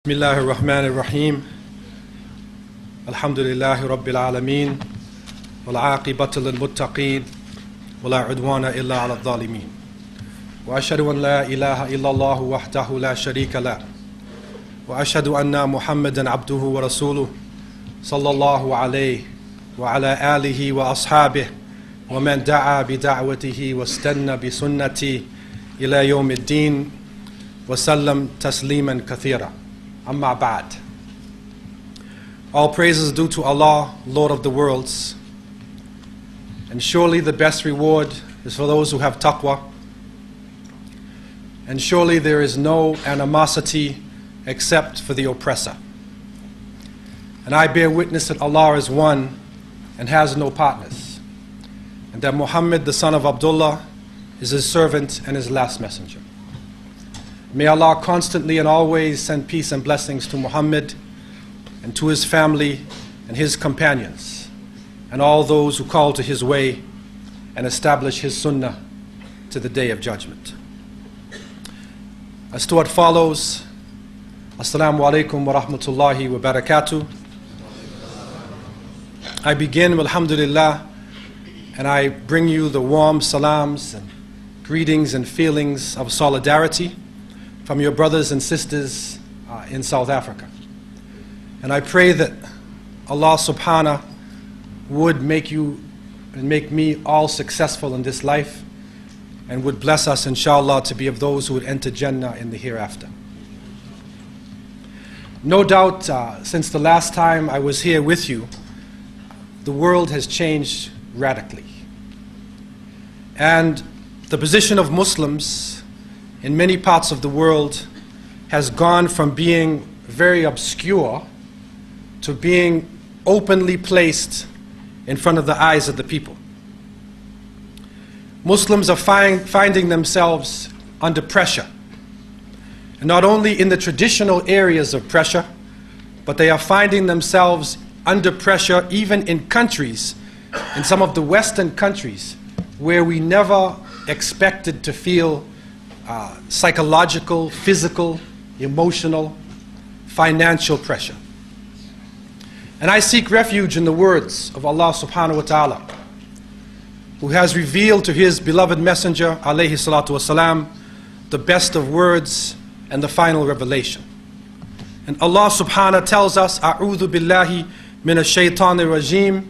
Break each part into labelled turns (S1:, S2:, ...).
S1: Bismillahir Rahmanir Rahim. Alhamdulillahi Rabbil Alameen. Wal aqibatu lil muttaqeen. Wala udwana illa ala dhalimin. Wa ashhadu an la ilaha illallah wahdahu la sharika la. Wa ashhadu anna Muhammadan abduhu wa rasuluh. Sallallahu alayhi wa ala alihi wa ashabihi. Wa man da'a bi da'watihi wa istanna bi sunnati ila yawmiddin. Wa sallam tasliman kathira. Amma ba'd. All praises due to Allah, Lord of the worlds. And surely the best reward is for those who have taqwa. And surely there is no animosity except for the oppressor. And I bear witness that Allah is one and has no partners. And that Muhammad, the son of Abdullah, is his servant and his last messenger. May Allah constantly and always send peace and blessings to Muhammad and to his family and his companions and all those who call to his way and establish his sunnah to the day of judgment. As to what follows, Assalamu alaikum wa rahmatullahi wa barakatuh. I begin with alhamdulillah, and I bring you the warm salams and greetings and feelings of solidarity from your brothers and sisters in South Africa. And I pray that Allah subhanahu would make you and make me all successful in this life and would bless us inshallah to be of those who would enter Jannah in the hereafter. No doubt since the last time I was here with you, the world has changed radically. And the position of Muslims in many parts of the world has gone from being very obscure to being openly placed in front of the eyes of the people. Muslims are finding themselves under pressure, and not only in the traditional areas of pressure, but they are finding themselves under pressure even in countries, in some of the Western countries, where we never expected to feel psychological, physical, emotional, financial pressure. And I seek refuge in the words of Allah subhanahu wa ta'ala, who has revealed to his beloved messenger alayhi salatu wasalam the best of words and the final revelation. And Allah subhanahu tells us, A'udhu billahi minash shaitanir rajim,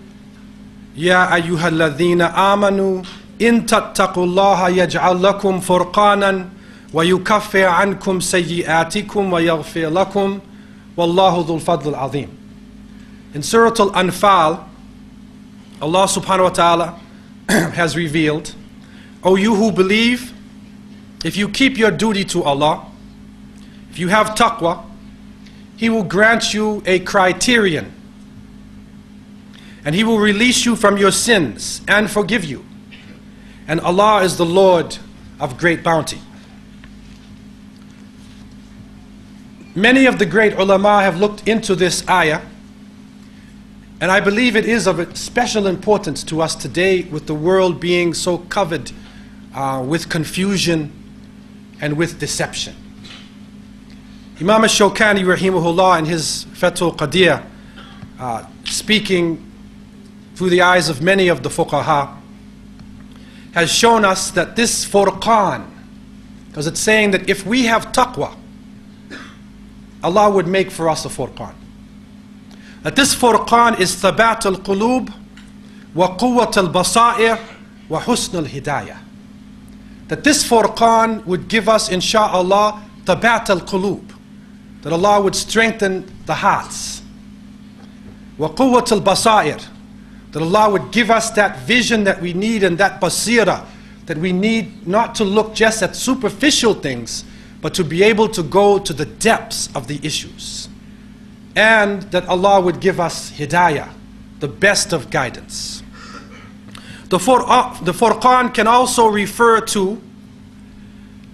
S1: Ya ayyuhalladhina amanu in tattaqullaha yaj'al lakum furqanan wa yukaffir ankum sayyi'atikum wa yaghfir lakum wallahu dhul fadl al-azim. In Surah Al-Anfal, Allah subhanahu wa ta'ala has revealed, O you who believe, if you keep your duty to Allah, if you have taqwa, He will grant you a criterion, and He will release you from your sins and forgive you. And Allah is the Lord of great bounty. Many of the great ulama have looked into this ayah, and I believe it is of special importance to us today, with the world being so covered with confusion and with deception. Imam al-Shawkani rahimahullah in his Fathul Qadir, speaking through the eyes of many of the fuqaha, has shown us that this furqan, because it's saying that if we have taqwa, Allah would make for us a furqan. That this furqan is thabat al-qulub wa quwwat al-basair wa husn al-hidayah. That this furqan would give us insha'Allah thabat al-qulub, that Allah would strengthen the hearts. Wa quwwat al-basair, that Allah would give us that vision that we need and that basira that we need, not to look just at superficial things, but to be able to go to the depths of the issues. And that Allah would give us hidayah, the best of guidance. The Furqan can also refer to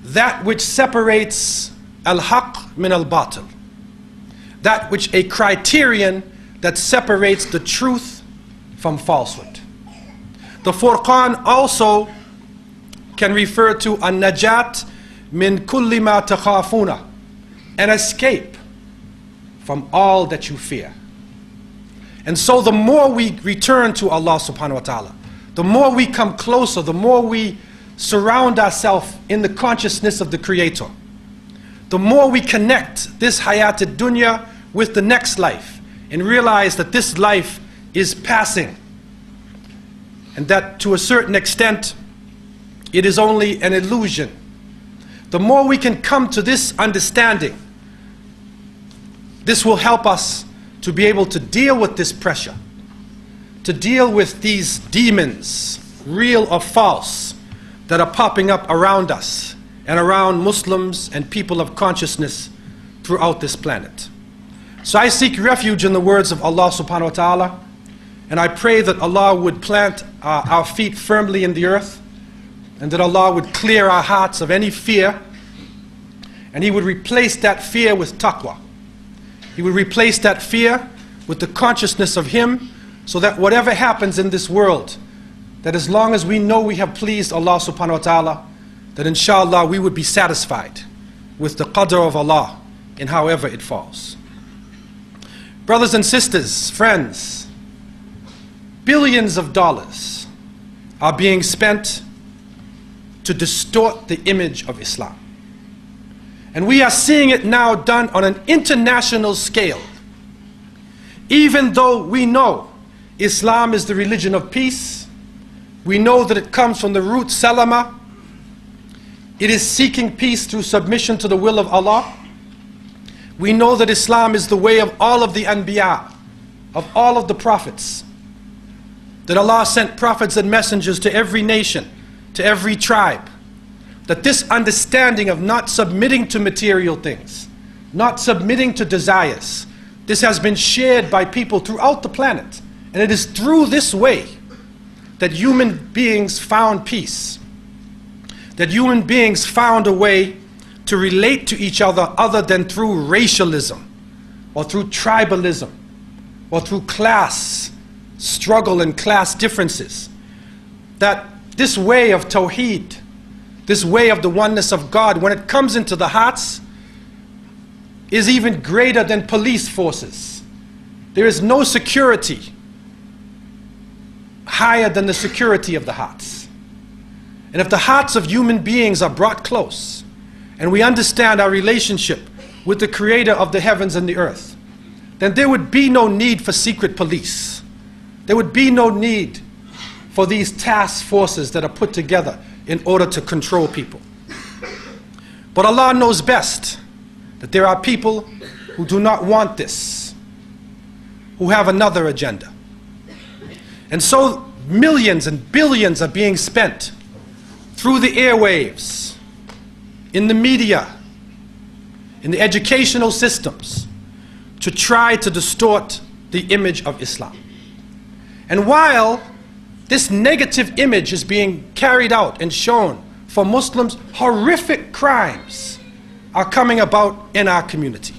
S1: that which separates al-haq min al-batil, that which a criterion that separates the truth from falsehood. The Furqan also can refer to an-najat min kulli ma takhafuna, an escape from all that you fear. And so the more we return to Allah subhanahu wa ta'ala, the more we come closer, the more we surround ourselves in the consciousness of the Creator, the more we connect this hayat dunya with the next life and realize that this life is passing and that to a certain extent it is only an illusion. The more we can come to this understanding, this will help us to be able to deal with this pressure, to deal with these demons, real or false, that are popping up around us and around Muslims and people of consciousness throughout this planet. So I seek refuge in the words of Allah subhanahu wa ta'ala, and I pray that Allah would plant our feet firmly in the earth, and that Allah would clear our hearts of any fear, and He would replace that fear with taqwa. He would replace that fear with the consciousness of Him, so that whatever happens in this world, that as long as we know we have pleased Allah subhanahu wa ta'ala, that inshallah we would be satisfied with the qadr of Allah in however it falls. Brothers and sisters, friends, billions of dollars are being spent to distort the image of Islam. And we are seeing it now done on an international scale. Even though we know Islam is the religion of peace, we know that it comes from the root salama. It is seeking peace through submission to the will of Allah. We know that Islam is the way of all of the anbiya, of all of the prophets. That Allah sent prophets and messengers to every nation, to every tribe. That this understanding of not submitting to material things, not submitting to desires, this has been shared by people throughout the planet. And it is through this way that human beings found peace. That human beings found a way to relate to each other than through racialism, or through tribalism, or through class struggle and class differences. That this way of Tawheed, this way of the oneness of God, when it comes into the hearts, is even greater than police forces. There is no security higher than the security of the hearts. And if the hearts of human beings are brought close, and we understand our relationship with the Creator of the heavens and the earth, then there would be no need for secret police. There would be no need for these task forces that are put together in order to control people. But Allah knows best that there are people who do not want this, who have another agenda. And so millions and billions are being spent through the airwaves, in the media, in the educational systems, to try to distort the image of Islam. And while this negative image is being carried out and shown for Muslims, horrific crimes are coming about in our community.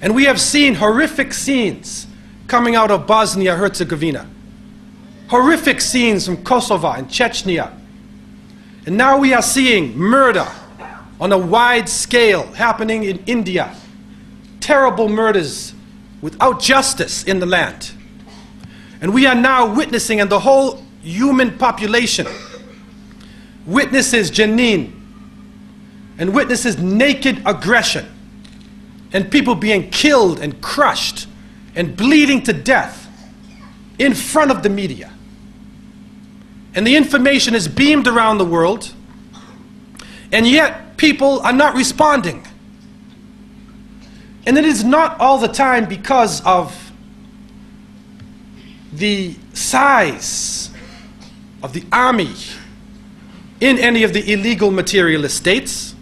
S1: And we have seen horrific scenes coming out of Bosnia-Herzegovina, horrific scenes from Kosovo and Chechnya. And now we are seeing murder on a wide scale happening in India. Terrible murders without justice in the land. And we are now witnessing, and the whole human population witnesses Jenin, and witnesses naked aggression, and people being killed and crushed and bleeding to death in front of the media. And the information is beamed around the world, and yet people are not responding. And it is not all the time because of the size of the army in any of the illegal materialist states,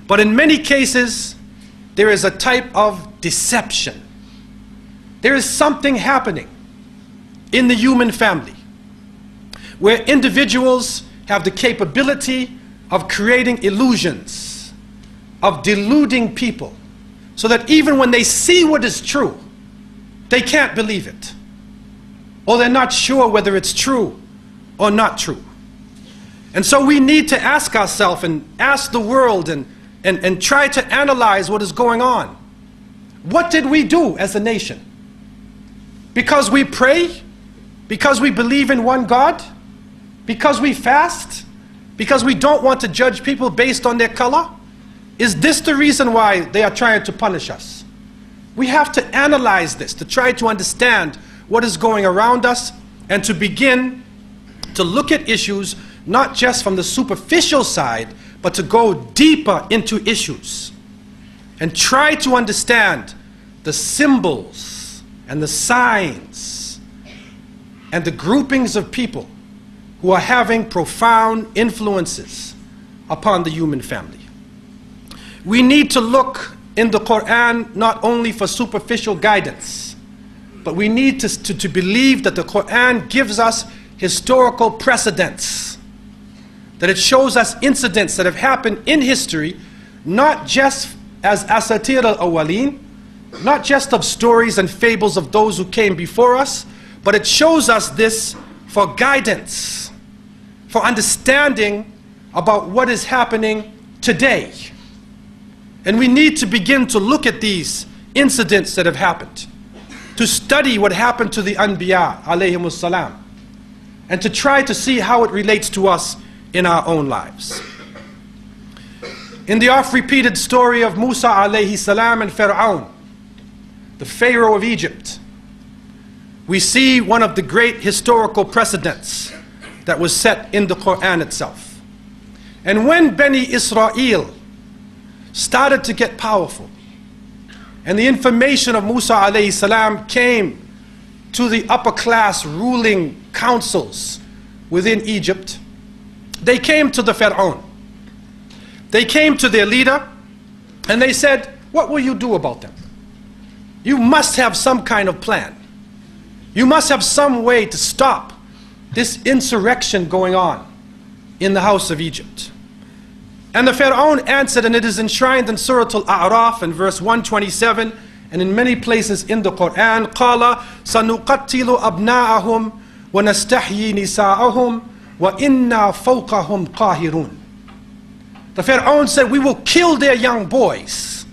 S1: but in many cases there is a type of deception. There is something happening in the human family where individuals have the capability of creating illusions, of deluding people, so that even when they see what is true, they can't believe it, or they're not sure whether it's true or not true. And so we need to ask ourselves and ask the world and try to analyze what is going on. What did we do as a nation? Because we pray? Because we believe in one God? Because we fast? Because we don't want to judge people based on their color? Is this the reason why they are trying to punish us? We have to analyze this, to try to understand what is going around us, and to begin to look at issues not just from the superficial side, but to go deeper into issues and try to understand the symbols and the signs and the groupings of people who are having profound influences upon the human family. We need to look in the Quran not only for superficial guidance, but we need to believe that the Quran gives us historical precedents, that it shows us incidents that have happened in history, not just as asatir al-awwaleen, not just of stories and fables of those who came before us, but it shows us this for guidance, for understanding about what is happening today. And we need to begin to look at these incidents that have happened, to study what happened to the Anbiya alayhimus salam, and to try to see how it relates to us in our own lives. In the oft-repeated story of Musa alayhi salam and Fir'aun, the Pharaoh of Egypt, we see one of the great historical precedents that was set in the Quran itself. And when Bani Israel started to get powerful, and the information of Musa alayhi salam came to the upper class ruling councils within Egypt, they came to the Pharaoh. They came to their leader and they said, what will you do about them? You must have some kind of plan. You must have some way to stop this insurrection going on in the house of Egypt. And the Pharaoh answered, and it is enshrined in Surah Al-A'raf in verse 127 and in many places in the Quran, قَالَ سَنُقَتِّلُ أَبْنَاءَهُمْ وَنَسْتَحْيِي نِسَاءَهُمْ وَإِنَّا فَوْقَهُمْ قَاهِرُونَ. The Pharaoh said, we will kill their young boys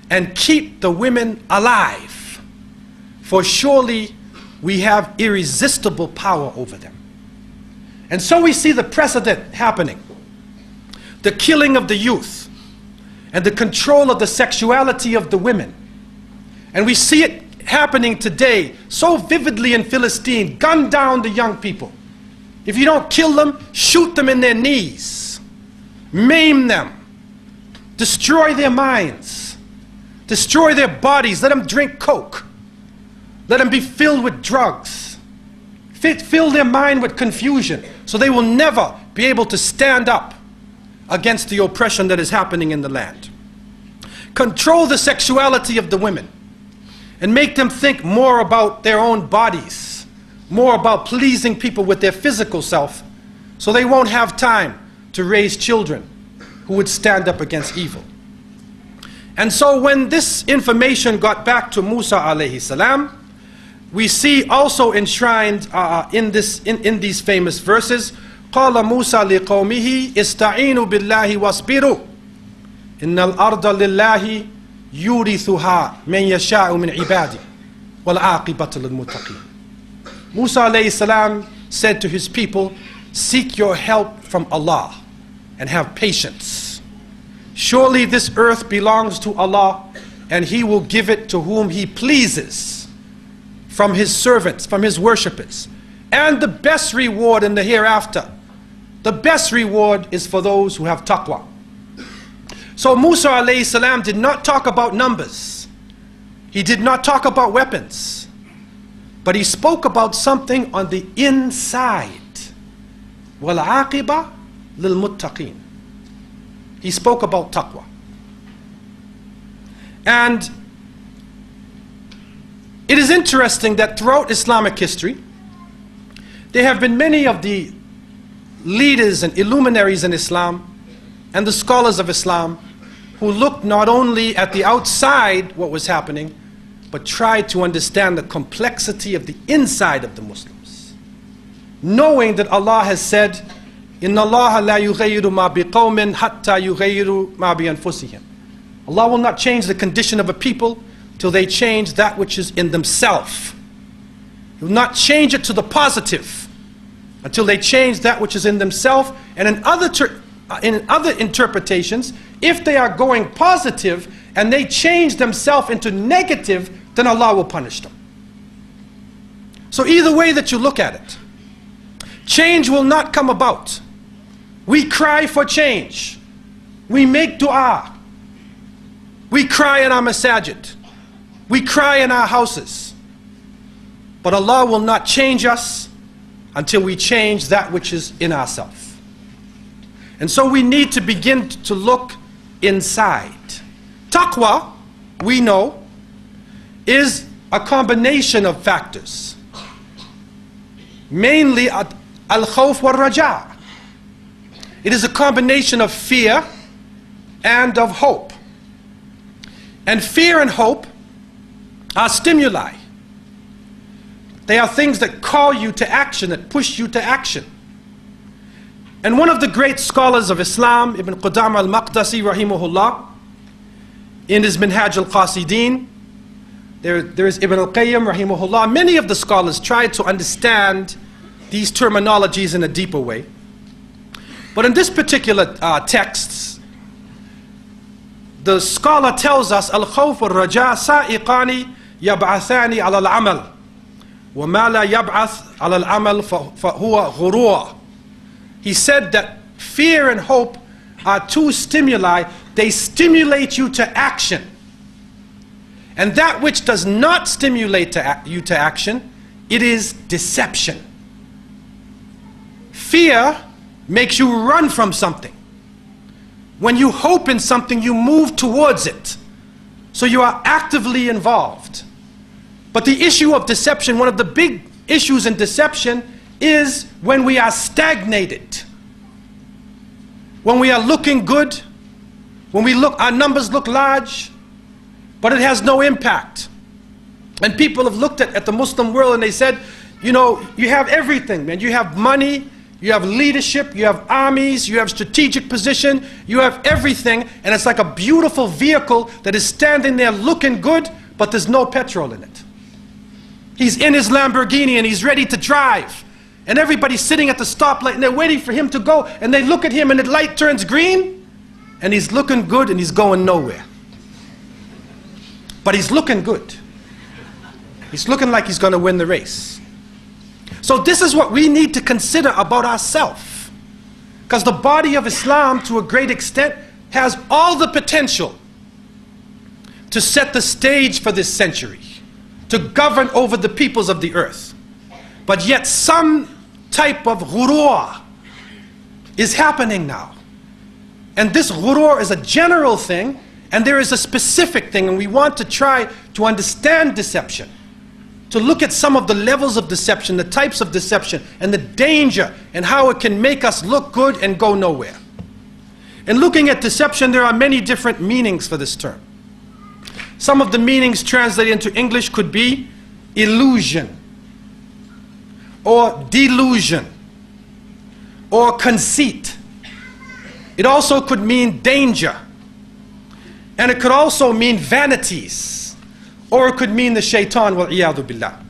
S1: and keep the women alive, for surely we have irresistible power over them. And so we see the precedent happening, the killing of the youth and the control of the sexuality of the women. And we see it happening today so vividly in Philistine. Gun down the young people. If you don't kill them, shoot them in their knees, maim them, destroy their minds, destroy their bodies, let them drink coke, let them be filled with drugs, fill their mind with confusion, so they will never be able to stand up against the oppression that is happening in the land. Control the sexuality of the women and make them think more about their own bodies, more about pleasing people with their physical self, so they won't have time to raise children who would stand up against evil. And so when this information got back to Musa alayhi salam, we see also enshrined in these famous verses, قال موسى لقومه استعينوا بالله واصبروا إن الأرض لله يورثها من يشاء من عباده والعاقبة للمتقين. Musa alayhi salam said to his people, seek your help from Allah and have patience. Surely this earth belongs to Allah, and He will give it to whom He pleases from His servants, from His worshippers. And the best reward in the hereafter, the best reward is for those who have taqwa. So Musa alayhi salam did not talk about numbers. He did not talk about weapons. But he spoke about something on the inside. وَالْعَاقِبَةُ لِلْمُتَّقِينَ. He spoke about taqwa. And it is interesting that throughout Islamic history, there have been many of the leaders and illuminaries in Islam and the scholars of Islam who looked not only at the outside, what was happening, but tried to understand the complexity of the inside of the Muslims, knowing that Allah has said, إِنَّ اللَّهَ لَا يُغَيِّرُ مَا بِقَوْمٍ حَتَّى يُغَيِّرُ مَا بِأَنفُسِهِمْ. Allah will not change the condition of a people till they change that which is in themselves. He will not change it to the positive until they change that which is in themselves. And in other interpretations, if they are going positive and they change themselves into negative, then Allah will punish them. So either way that you look at it, change will not come about. We cry for change. We make dua. We cry in our masajid. We cry in our houses. But Allah will not change us until we change that which is in ourselves. And so we need to begin to look inside. Taqwa, we know, is a combination of factors. Mainly al-khawf wal-raja. It is a combination of fear and of hope. And fear and hope are stimuli. They are things that call you to action, that push you to action. And one of the great scholars of Islam, Ibn Qudama al-Maqdisi rahimahullah, in his Minhaj al-Qasideen, there is Ibn al-Qayyim rahimahullah, many of the scholars tried to understand these terminologies in a deeper way. But in this particular text, the scholar tells us, al-khawf wal-raja sa'iqani yab'athani ala al-amal. وَمَا لَا يَبْعَثْ عَلَى الْعَمَلِ فَهُوَ غُرُورٌ. He said that fear and hope are two stimuli. They stimulate you to action. And that which does not stimulate you to action, it is deception. Fear makes you run from something. When you hope in something, you move towards it. So you are actively involved. But the issue of deception, one of the big issues in deception is when we are stagnated. When we are looking good, when our numbers look large, but it has no impact. And people have looked at the Muslim world and they said, you know, you have everything, man. You have money, you have leadership, you have armies, you have strategic position, you have everything, and it's like a beautiful vehicle that is standing there looking good, but there's no petrol in it. He's in his Lamborghini and he's ready to drive. And everybody's sitting at the stoplight and they're waiting for him to go. And they look at him and the light turns green. And he's looking good and he's going nowhere. But he's looking good. He's looking like he's going to win the race. So this is what we need to consider about ourselves. Because the body of Islam, to a great extent, has all the potential to set the stage for this century, to govern over the peoples of the earth. But yet some type of ghurur is happening now. And this ghurur is a general thing, and there is a specific thing, and we want to try to understand deception, to look at some of the levels of deception, the types of deception, and the danger, and how it can make us look good and go nowhere. In looking at deception, there are many different meanings for this term. Some of the meanings translated into English could be illusion, or delusion, or conceit. It also could mean danger, and it could also mean vanities, or it could mean the shaitan, wal-iyadhu billah.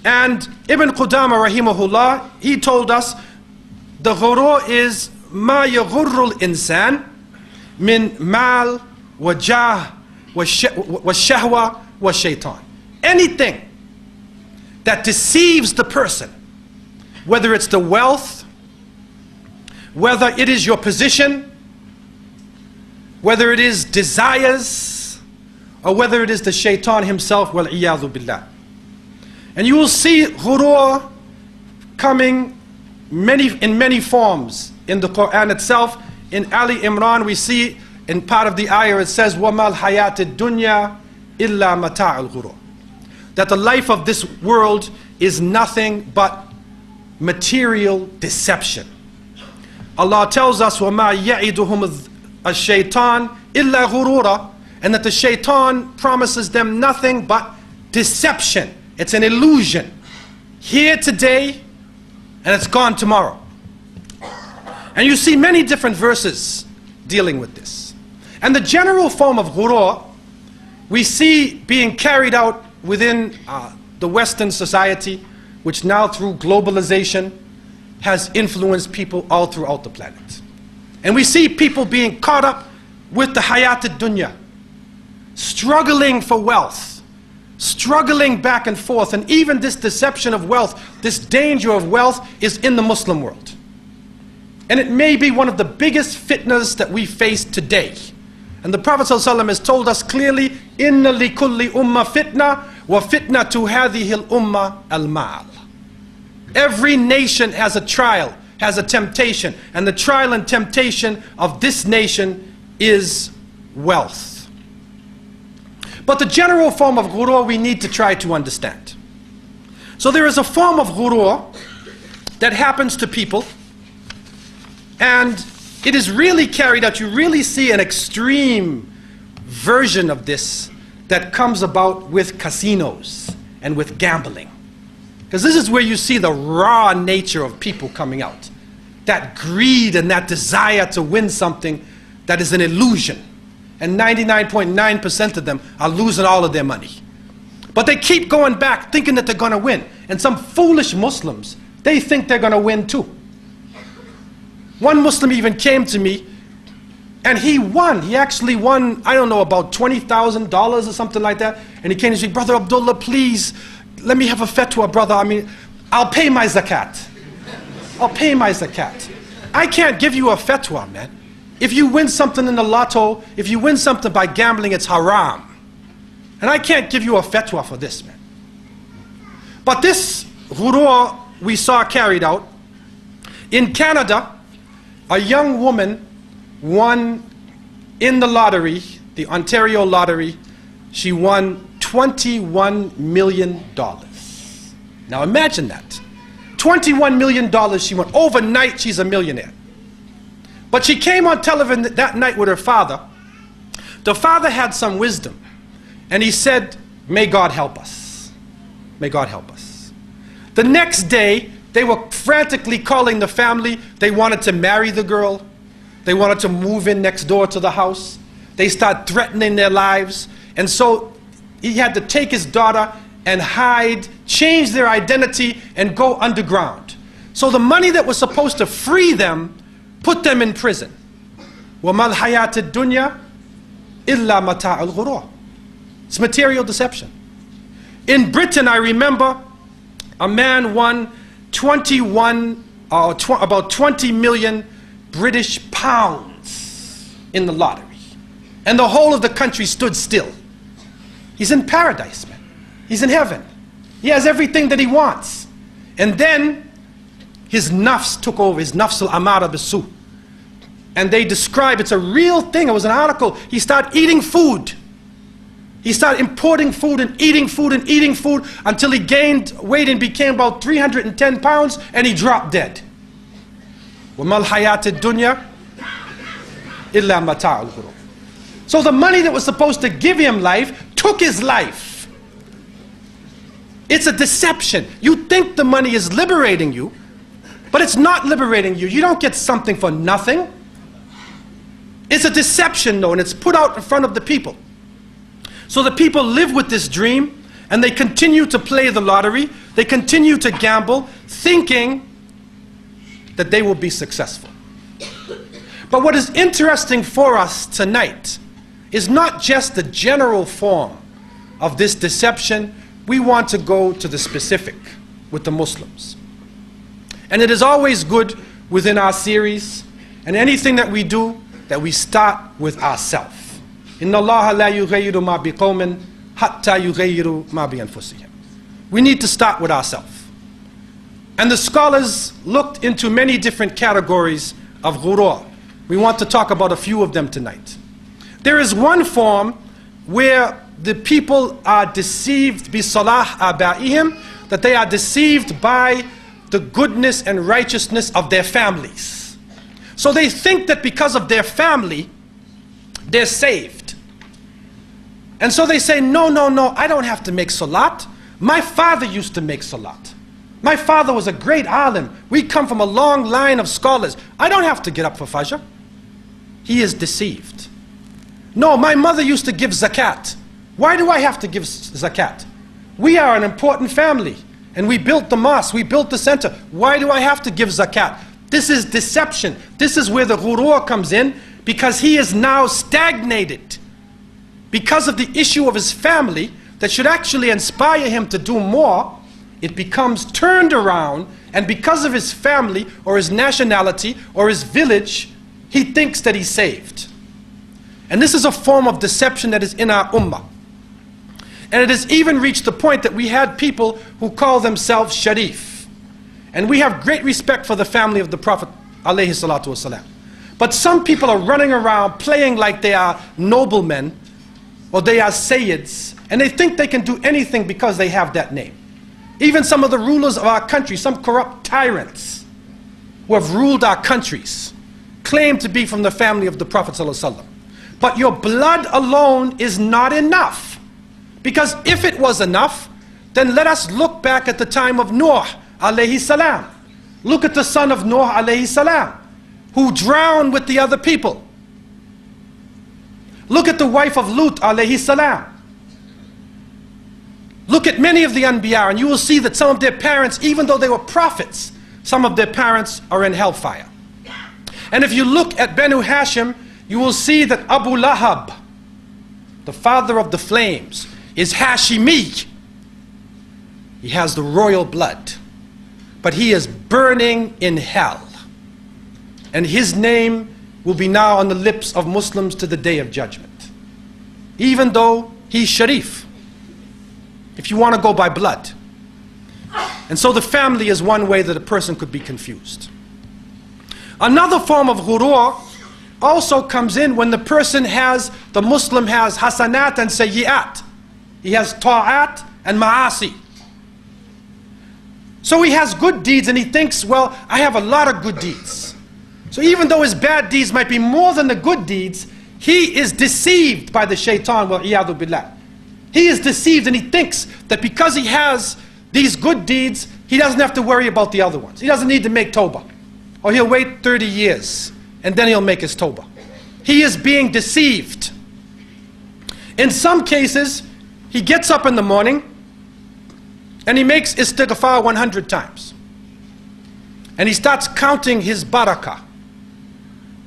S1: And Ibn Qudama rahimahullah, he told us the ghurur is ma yaghurru al-insan min mal wa jah wa shahwa wa shaitan. Anything that deceives the person, whether it's the wealth, whether it is your position, whether it is desires, or whether it is the shaitan himself, wal-iyadhu billah. And you will see ghurur coming in many forms in the Quran itself. In Ali Imran we see in part of the ayah it says وَمَا الْحَيَاةِ الدُّنْيَا إِلَّا مَتَاعُ الْغُرُورِ, that the life of this world is nothing but material deception. Allah tells us وَمَا يَعِدُهُمُ الشَّيْطَانِ إِلَّا غُرُورًا, and that the shaitan promises them nothing but deception. It's an illusion. Here today and it's gone tomorrow. And you see many different verses dealing with this. And the general form of ghurur we see being carried out within the Western society, which now through globalization has influenced people all throughout the planet. And we see people being caught up with the hayat ad-dunya, struggling for wealth, struggling back and forth, and even this deception of wealth, this danger of wealth is in the Muslim world. And it may be one of the biggest fitnas that we face today. And the Prophet ﷺ has told us clearly, Inna li kulli umma fitna, wa fitnatu hadhihi al-umma al-mal. Every nation has a trial, has a temptation, and the trial and temptation of this nation is wealth. But the general form of ghurur we need to try to understand. So there is a form of ghurur that happens to people, and it is really carried out. You really see an extreme version of this that comes about with casinos and with gambling. Because this is where you see the raw nature of people coming out. That greed and that desire to win something that is an illusion. And 99.9% of them are losing all of their money. But they keep going back thinking that they're going to win. And some foolish Muslims, they think they're going to win too. One Muslim even came to me and he won. He actually won, I don't know, about $20,000 or something like that. And he came to me, Brother Abdullah, please, let me have a fatwa, brother. I mean, I'll pay my zakat. I'll pay my zakat. I can't give you a fatwa, man. If you win something in the lotto, if you win something by gambling, it's haram. And I can't give you a fatwa for this, man. But this ghurur we saw carried out in Canada. A young woman won in the lottery, the Ontario lottery. She won $21 million. Now imagine that. $21 million she won. Overnight she's a millionaire. But she came on television that night with her father. The father had some wisdom. And he said, may God help us. May God help us. The next day, they were frantically calling the family. They wanted to marry the girl. They wanted to move in next door to the house. They started threatening their lives. And so he had to take his daughter and hide, change their identity, and go underground. So the money that was supposed to free them put them in prison. وَمَا الْحَيَاةِ الدُّنْيَا إِلَّا مَتَاعُ الْغُرُورِ. It's material deception. In Britain, I remember a man won about 20 million British pounds in the lottery. And the whole of the country stood still. He's in paradise, man. He's in heaven. He has everything that he wants. And then his nafs took over, his nafs al-amara bisu. And they describe, it's a real thing, it was an article. He started eating food. He started importing food and eating food and eating food until he gained weight and became about 310 pounds and he dropped dead. وَمَا الْحَيَاةِ الدُّنْيَا إِلَّا مَتَاعُ الْغُرُورِ. So the money that was supposed to give him life took his life. It's a deception. You think the money is liberating you, but it's not liberating you. You don't get something for nothing. It's a deception though, and it's put out in front of the people. So the people live with this dream, and they continue to play the lottery, they continue to gamble, thinking that they will be successful. But what is interesting for us tonight is not just the general form of this deception. We want to go to the specific with the Muslims. And it is always good within our series, and anything that we do, that we start with ourselves. Inna Allah la yughayyiru ma biqawmin hatta yughayyiru ma bi anfusihim. We need to start with ourselves. And the scholars looked into many different categories of ghurur. We want to talk about a few of them tonight. There is one form where the people are deceived bi salah abaihim, that they are deceived by the goodness and righteousness of their families. So they think that because of their family, they're saved. And so they say, no, no, no, I don't have to make salat. My father used to make salat. My father was a great alim. We come from a long line of scholars. I don't have to get up for fajr. He is deceived. No, my mother used to give zakat. Why do I have to give zakat? We are an important family, and we built the mosque, we built the center. Why do I have to give zakat? This is deception. This is where the ghurur comes in, because he is now stagnated because of the issue of his family that should actually inspire him to do more. It becomes turned around, and because of his family or his nationality or his village, he thinks that he's saved. And this is a form of deception that is in our ummah. And it has even reached the point that we had people who call themselves Sharif. And we have great respect for the family of the Prophet alayhi salatu wasalam. But some people are running around playing like they are noblemen or they are sayyids, and they think they can do anything because they have that name. Even some of the rulers of our country, some corrupt tyrants who have ruled our countries, claim to be from the family of the Prophet ﷺ. But your blood alone is not enough. Because if it was enough, then let us look back at the time of Nuh alayhi salam. Look at the son of Nuh alayhi salam, who drowned with the other people. Look at the wife of Lut alayhi salam. Look at many of the Anbiya, and you will see that some of their parents, even though they were prophets, some of their parents are in hellfire. And if you look at Banu Hashim, you will see that Abu Lahab, the father of the flames, is Hashimi. He has the royal blood, but he is burning in hell. And his name will be now on the lips of Muslims to the day of judgment, even though he's Sharif, if you want to go by blood. And so the family is one way that a person could be confused. Another form of ghurur also comes in when the person has, the Muslim has hasanat and sayyi'at. He has ta'at and ma'asi. So he has good deeds and he thinks, well, I have a lot of good deeds. So even though his bad deeds might be more than the good deeds, he is deceived by the shaitan, wal-iyadu billah. He is deceived, and he thinks that because he has these good deeds, he doesn't have to worry about the other ones. He doesn't need to make tawbah. Or he'll wait 30 years and then he'll make his tawbah. He is being deceived. In some cases, he gets up in the morning and he makes istighfar 100 times. And he starts counting his barakah.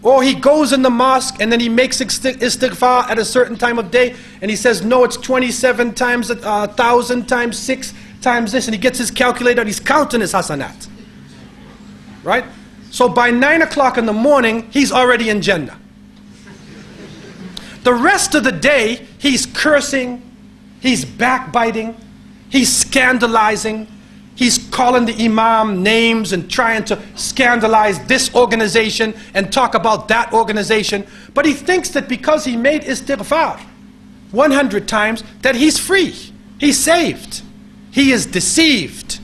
S1: Or he goes in the mosque and then he makes istighfar at a certain time of day, and he says, no, it's 27 times 1,000 times 6 times this, and he gets his calculator and he's counting his hasanat. Right? So by 9 o'clock in the morning, he's already in Jannah. The rest of the day, he's cursing, he's backbiting, he's scandalizing, he's calling the imam names and trying to scandalize this organization and talk about that organization. But he thinks that because he made istighfar 100 times, that he's free, he's saved. He is deceived.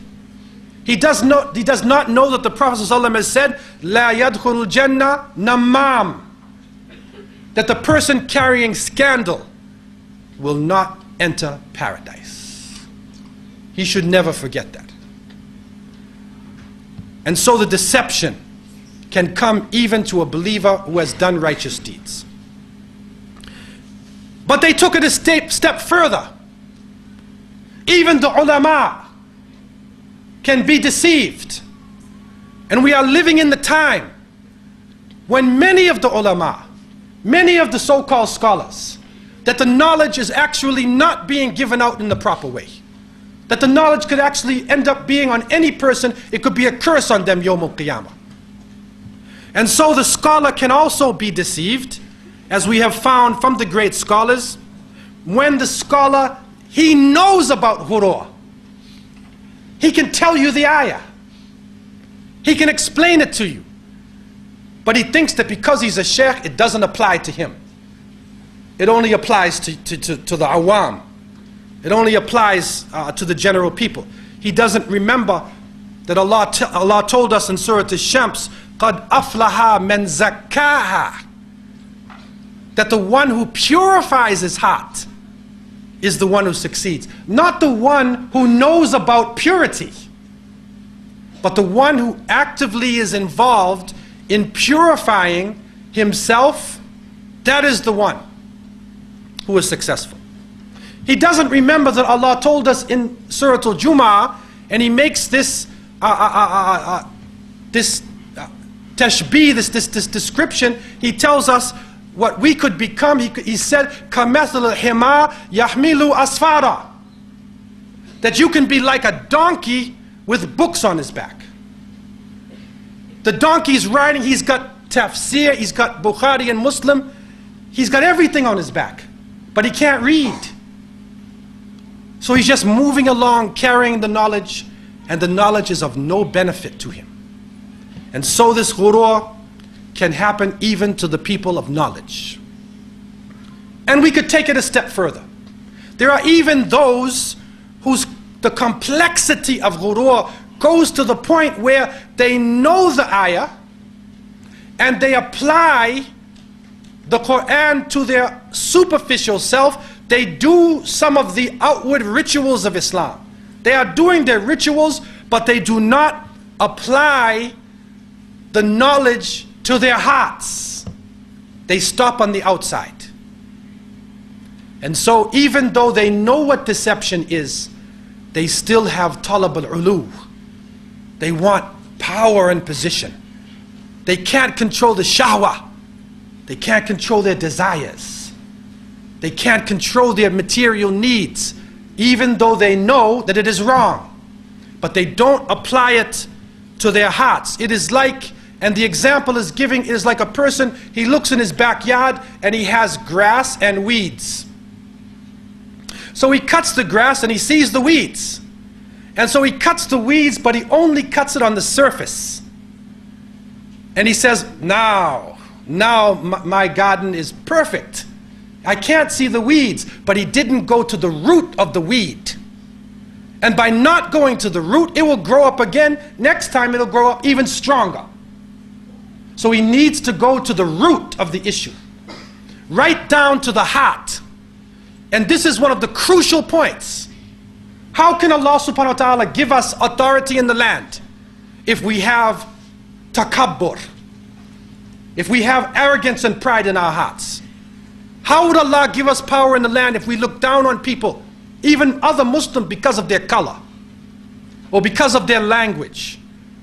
S1: He does not know that the Prophet ﷺ has said, La yadkhulul jannah namam, that the person carrying scandal will not enter paradise. He should never forget that. And so the deception can come even to a believer who has done righteous deeds. But they took it a step further. Even the ulama can be deceived. And we are living in the time when many of the ulama, many of the so-called scholars, that the knowledge is actually not being given out in the proper way. That the knowledge could actually end up being on any person. It could be a curse on them Yawm al-Qiyamah. And so the scholar can also be deceived, as we have found from the great scholars, when the scholar, he knows about ghurur. He can tell you the ayah. He can explain it to you. But he thinks that because he's a sheikh, it doesn't apply to him. It only applies to the awam. It only applies to the general people. He doesn't remember that Allah told us in Surah Ash-Shams, قَدْ أَفْلَهَا مَنْ زَكَّاهَا, that the one who purifies his heart is the one who succeeds. Not the one who knows about purity, but the one who actively is involved in purifying himself. That is the one who is successful. He doesn't remember that Allah told us in Surah Al-Jumu'ah, and he makes this tashbih, this description. He tells us what we could become. He said, كَمَثْلِ الْحِمَارِ يَحْمِلُ أَسْفَارًا, that you can be like a donkey with books on his back. The donkey's riding, he's got tafsir, he's got Bukhari and Muslim, he's got everything on his back, but he can't read. So he's just moving along, carrying the knowledge, and the knowledge is of no benefit to him. And so this ghurur can happen even to the people of knowledge. And we could take it a step further. There are even those whose the complexity of ghurur goes to the point where they know the ayah and they apply the Quran to their superficial self. They do some of the outward rituals of Islam. They are doing their rituals, but they do not apply the knowledge to their hearts. They stop on the outside. And so even though they know what deception is, they still have talab al-ulu. They want power and position. They can't control the shahwa. They can't control their desires. They can't control their material needs, even though they know that it is wrong. But they don't apply it to their hearts. It is like, and the example is giving, is like a person, he looks in his backyard and he has grass and weeds. So he cuts the grass and he sees the weeds. And so he cuts the weeds, but he only cuts it on the surface. And he says, now my garden is perfect. I can't see the weeds, but he didn't go to the root of the weed. And by not going to the root, it will grow up again. Next time it'll grow up even stronger. So he needs to go to the root of the issue, right down to the heart. And this is one of the crucial points. How can Allah subhanahu wa ta'ala give us authority in the land if we have takabbur, if we have arrogance and pride in our hearts? How would Allah give us power in the land if we look down on people, even other Muslims, because of their color, or because of their language,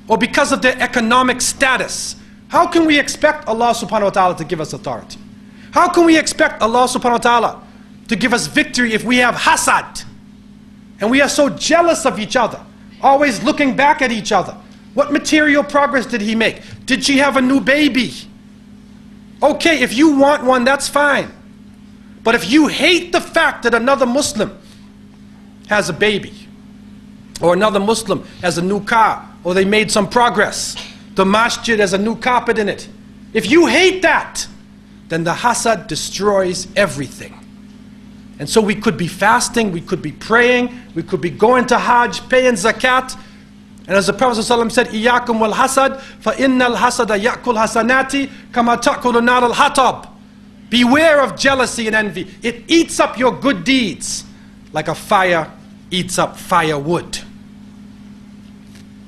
S1: or because of their economic status? How can we expect Allah subhanahu wa ta'ala to give us authority? How can we expect Allah subhanahu wa ta'ala to give us victory if we have hasad? And we are so jealous of each other, always looking back at each other. What material progress did he make? Did she have a new baby? Okay, if you want one, that's fine. But if you hate the fact that another Muslim has a baby, or another Muslim has a new car, or they made some progress, the masjid has a new carpet in it, if you hate that, then the hasad destroys everything. And so we could be fasting, we could be praying, we could be going to Hajj, paying zakat. And as the Prophet ﷺ said, إِيَّاكُمْ وَالْحَسَدْ فَإِنَّ الْحَسَدَ يَأْكُلْ حَسَنَاتِ كَمَا تَأْكُلُ النَّارُ الْحَطَبِ. Beware of jealousy and envy. It eats up your good deeds like a fire eats up firewood.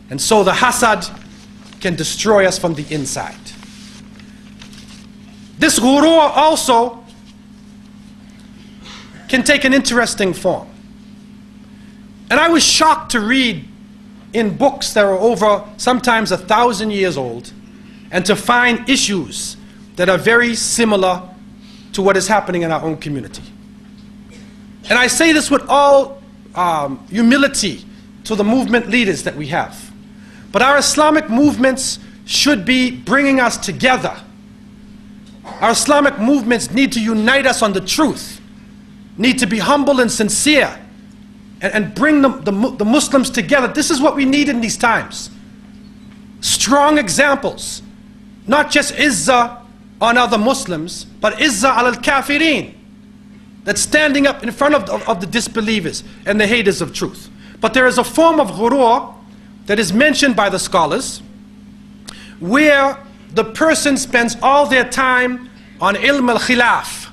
S1: And so the hasad can destroy us from the inside. This ghurur also can take an interesting form. And I was shocked to read in books that are over sometimes 1,000 years old, and to find issues that are very similar to what is happening in our own community. And I say this with all humility to the movement leaders that we have. But our Islamic movements should be bringing us together. Our Islamic movements need to unite us on the truth, need to be humble and sincere, and bring the Muslims together. This is what we need in these times. Strong examples, not just izzah on other Muslims, but izzah al-kafirin, that's standing up in front of the disbelievers and the haters of truth. But there is a form of ghurur that is mentioned by the scholars, where the person spends all their time on ilm al-khilaf,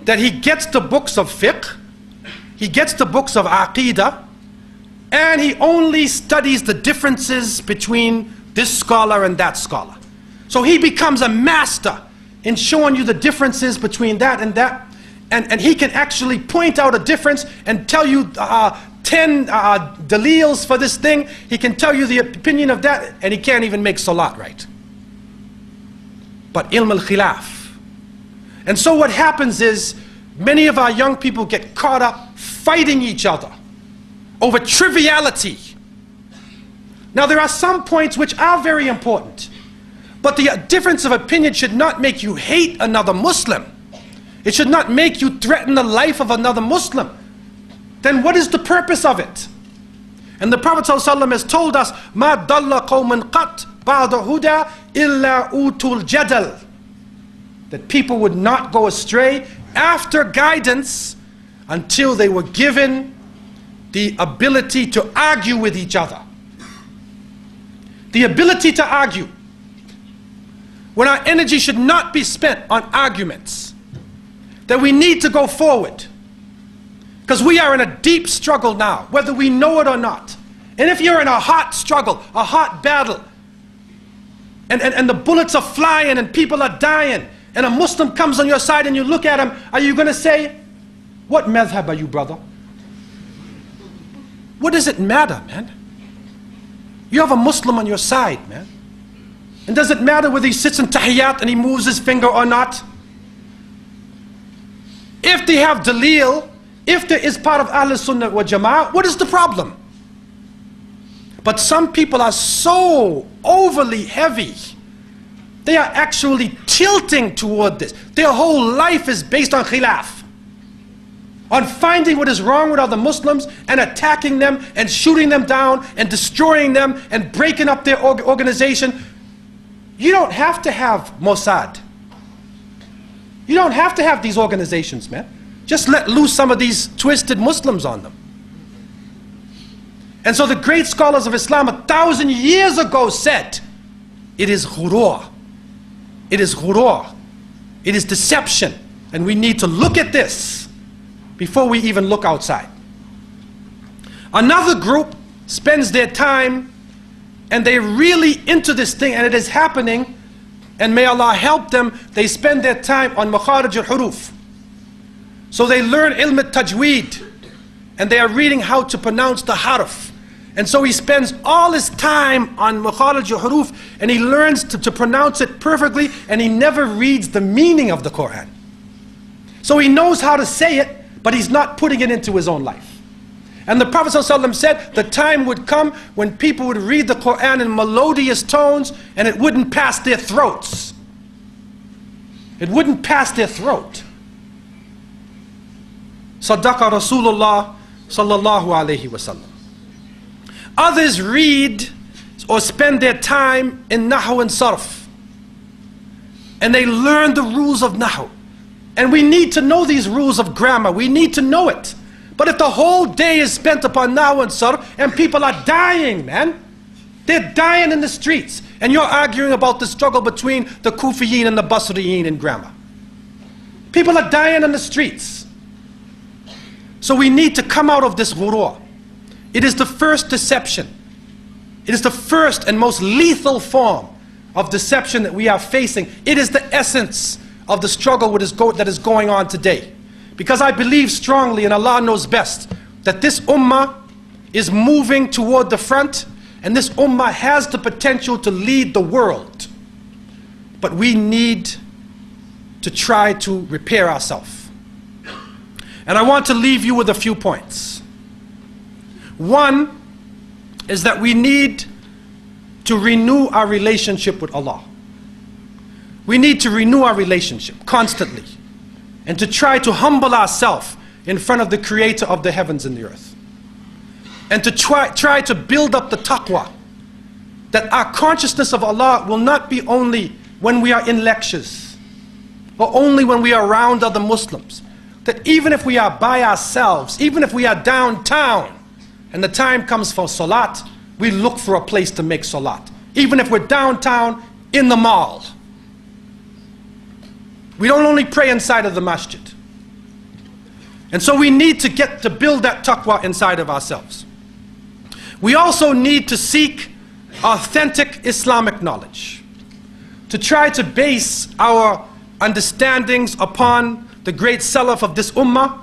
S1: that he gets the books of fiqh, he gets the books of aqidah, and he only studies the differences between this scholar and that scholar. So he becomes a master in showing you the differences between that and that. and he can actually point out a difference and tell you 10 daleels for this thing. He can tell you the opinion of that, and he can't even make salat right. But ilm al-khilaf. And so what happens is, many of our young people get caught up fighting each other over triviality. Now there are some points which are very important, but the difference of opinion should not make you hate another Muslim. It should not make you threaten the life of another Muslim. Then what is the purpose of it? And the Prophet ﷺ has told us, مَا ضَلَّ قَوْمٌ قَطْ بَعْدَ هُدَى إِلَّا أُوتُوا الْجَدَلِ. That people would not go astray after guidance until they were given the ability to argue with each other. The ability to argue. When our energy should not be spent on arguments. That we need to go forward. Because we are in a deep struggle now, whether we know it or not. And if you're in a hot struggle, a hot battle, and the bullets are flying and people are dying, and a Muslim comes on your side and you look at him, are you going to say, what madhab are you, brother? What does it matter, man? You have a Muslim on your side, man. And does it matter whether he sits in tahiyyat and he moves his finger or not? If they have daleel, if there is part of Ahl Sunnah wa Jama'ah, what is the problem? But some people are so overly heavy. They are actually tilting toward this. Their whole life is based on khilaf. On finding what is wrong with other Muslims and attacking them and shooting them down and destroying them and breaking up their organization. You don't have to have Mossad. You don't have to have these organizations, man. Just let loose some of these twisted Muslims on them. And so the great scholars of Islam 1,000 years ago said, it is ghurur. It is ghurur. It is deception. And we need to look at this before we even look outside. Another group spends their time and they're really into this thing and it is happening, and may Allah help them, they spend their time on makharij al-huruf. So they learn ilm al-tajweed and they are reading how to pronounce the harf. And so he spends all his time on makharij al-huruf and he learns to pronounce it perfectly, and he never reads the meaning of the Quran. So he knows how to say it, but he's not putting it into his own life. And the Prophet ﷺ said the time would come when people would read the Quran in melodious tones and it wouldn't pass their throats. It wouldn't pass their throat. Sadaqa Rasulullah sallallahu alayhi wasallam. Others read or spend their time in Nahu and Sarf. And they learn the rules of Nahu. And we need to know these rules of grammar. We need to know it. But if the whole day is spent upon Nahu and Sarf, and people are dying, man. They're dying in the streets. And you're arguing about the struggle between the Kufiyin and the Basriyin in grammar. People are dying in the streets. So we need to come out of this ghurur. It is the first deception. It is the first and most lethal form of deception that we are facing. It is the essence of the struggle that is going on today. Because I believe strongly, and Allah knows best, that this ummah is moving toward the front, and this ummah has the potential to lead the world. But we need to try to repair ourselves. And I want to leave you with a few points. One is that we need to renew our relationship with Allah. We need to renew our relationship constantly and to try to humble ourselves in front of the Creator of the heavens and the earth. And to try to build up the taqwa, that our consciousness of Allah will not be only when we are in lectures or only when we are around other Muslims. That even if we are by ourselves, even if we are downtown and the time comes for salat, we look for a place to make salat. Even if we're downtown in the mall. We don't only pray inside of the masjid. And so we need to build that taqwa inside of ourselves. We also need to seek authentic Islamic knowledge. To try to base our understandings upon the great Salaf of this ummah,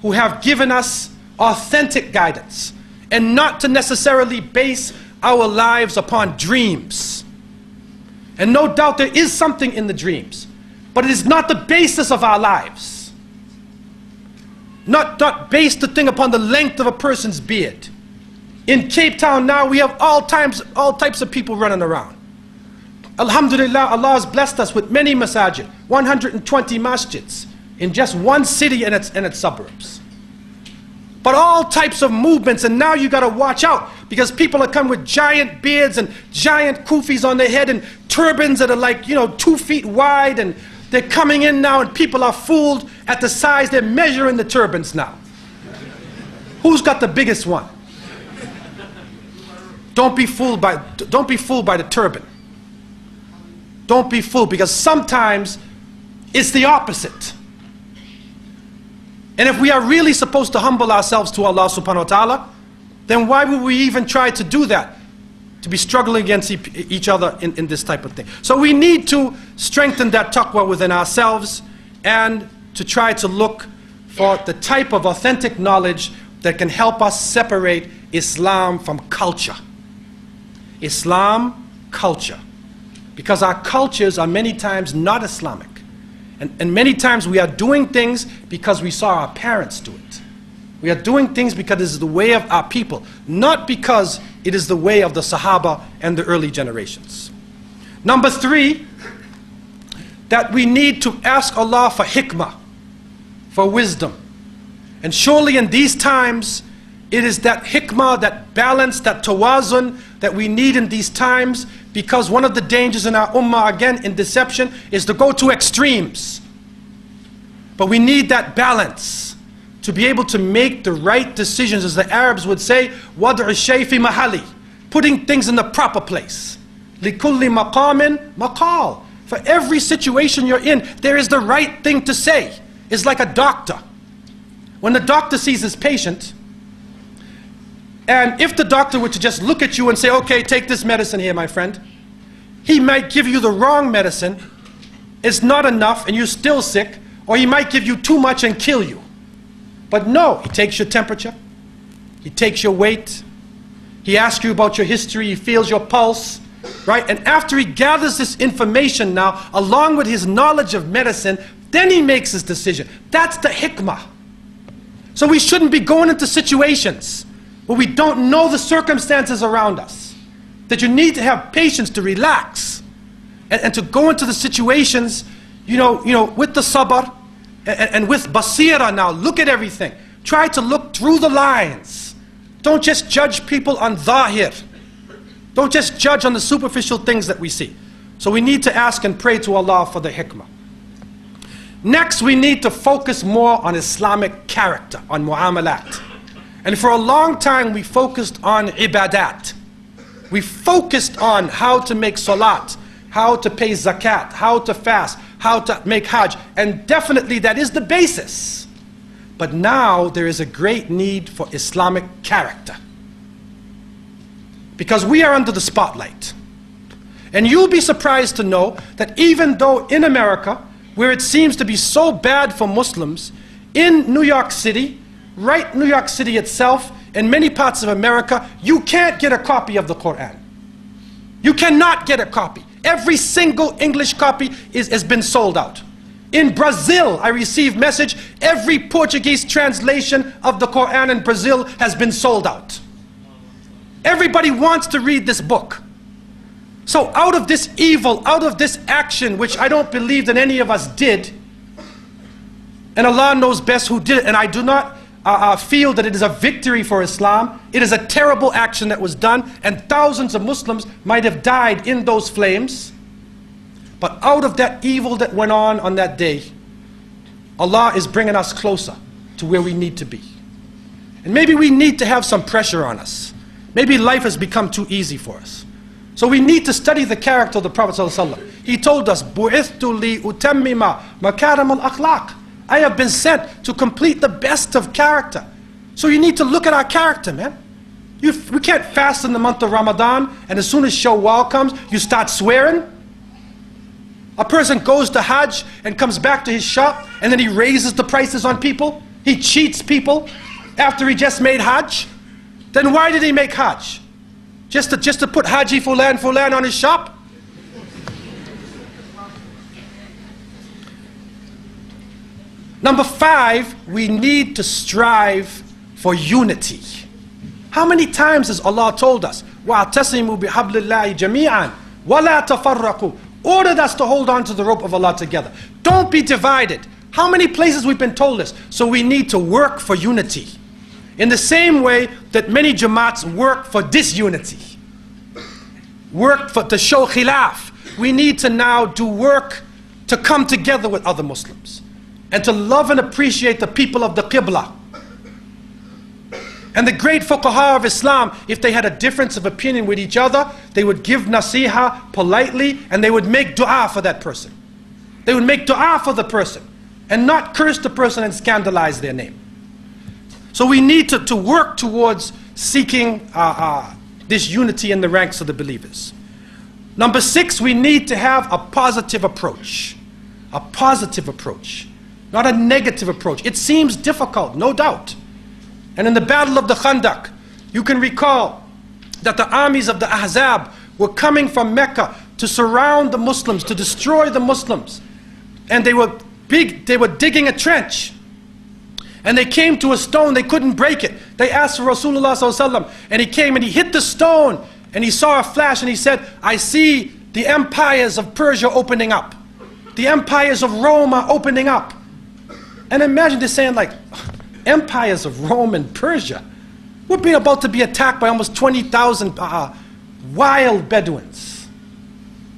S1: who have given us authentic guidance, and not to necessarily base our lives upon dreams. And no doubt there is something in the dreams, but it is not the basis of our lives. Not based the thing upon the length of a person's beard. In Cape Town now we have all types of people running around. Alhamdulillah, Allah has blessed us with many masajid, 120 masjids in just one city and its suburbs. But all types of movements, and now you got to watch out because people are coming with giant beards and giant kufis on their head and turbans that are like, 2 feet wide, and they're coming in now and people are fooled at the size. They're measuring the turbans now. Who's got the biggest one? Don't be fooled by the turban. Don't be fooled, because sometimes it's the opposite. And if we are really supposed to humble ourselves to Allah subhanahu wa ta'ala, then why would we even try to do that? To be struggling against each other in this type of thing. So we need to strengthen that taqwa within ourselves and to try to look for the type of authentic knowledge that can help us separate Islam from culture. Islam, culture. Because our cultures are many times not Islamic. And many times we are doing things because we saw our parents do it. We are doing things because it is the way of our people, not because it is the way of the Sahaba and the early generations. Number 3, that we need to ask Allah for hikmah, for wisdom. And surely in these times, it is that hikmah, that balance, that tawazun that we need in these times, because one of the dangers in our ummah, again, in deception, is to go to extremes. But we need that balance to be able to make the right decisions, as the Arabs would say, وَضْعُ الشَّيْءِ فِي مَحَلِّ, putting things in the proper place. لِكُلِّ مَقَامٍ مَقَالٍ, for every situation you're in, there is the right thing to say. It's like a doctor. When the doctor sees his patient, and if the doctor were to just look at you and say, okay, take this medicine here, my friend, he might give you the wrong medicine, it's not enough and you're still sick, or he might give you too much and kill you. But no, he takes your temperature, he takes your weight, he asks you about your history, he feels your pulse, right? And after he gathers this information now, along with his knowledge of medicine, then he makes his decision. That's the hikmah. So we shouldn't be going into situations where we don't know the circumstances around us. That you need to have patience to relax and to go into the situations, with the sabr and with basira now. Look at everything. Try to look through the lines. Don't just judge people on dhahir. Don't just judge on the superficial things that we see. So we need to ask and pray to Allah for the hikmah. Next, we need to focus more on Islamic character, on mu'amalat. And for a long time we focused on ibadat. We focused on how to make salat, how to pay zakat, how to fast, how to make hajj. And definitely that is the basis. But now there is a great need for Islamic character. Because we are under the spotlight. And you'll be surprised to know that even though in America, where it seems to be so bad for Muslims, in New York City, right, New York City itself, in many parts of America, you can't get a copy of the Quran. You cannot get a copy. Every single English copy has been sold out. In Brazil, I received message, every Portuguese translation of the Quran in Brazil has been sold out. Everybody wants to read this book. So out of this evil, out of this action, which I don't believe that any of us did, and Allah knows best who did it, and I do not feel that it is a victory for Islam. It is a terrible action that was done, and thousands of Muslims might have died in those flames. But out of that evil that went on that day, Allah is bringing us closer to where we need to be. And maybe we need to have some pressure on us. Maybe life has become too easy for us. So we need to study the character of the Prophet ﷺ. He told us, بُعِثْتُ لِأُتَمِّمَ مَكَارِمَ الْأَخْلَاقِ, I have been sent to complete the best of character. So you need to look at our character, man. We can't fast in the month of Ramadan and as soon as Shawwal comes, you start swearing. A person goes to Hajj and comes back to his shop and then he raises the prices on people. He cheats people after he just made Hajj. Then why did he make Hajj? Just to put Haji Fulan on his shop? Number 5, we need to strive for unity. How many times has Allah told us, وَاعْتَصِمُوا بِحَبْلِ اللَّهِ جَمِيعًا وَلَا تَفَرَّقُوا, ordered us to hold on to the rope of Allah together. Don't be divided. How many places we've been told this? So we need to work for unity. In the same way that many Jamaats work for disunity. To show khilaf. We need to now do work to come together with other Muslims. And to love and appreciate the people of the Qibla. And the great fuqaha of Islam, if they had a difference of opinion with each other, they would give nasiha politely and they would make dua for that person. They would make dua for the person and not curse the person and scandalize their name. So we need to work towards seeking this unity in the ranks of the believers. Number 6, we need to have a positive approach. A positive approach. Not a negative approach. It seems difficult, no doubt. And in the battle of the Khandaq, you can recall that the armies of the Ahzab were coming from Mecca to surround the Muslims, to destroy the Muslims. And they were digging a trench. And they came to a stone, they couldn't break it. They asked for Rasulullah ﷺ, and he came and he hit the stone, and he saw a flash, and he said, I see the empires of Persia opening up. The empires of Rome are opening up. And imagine this saying like, empires of Rome and Persia. We're being about to be attacked by almost 20,000 wild Bedouins.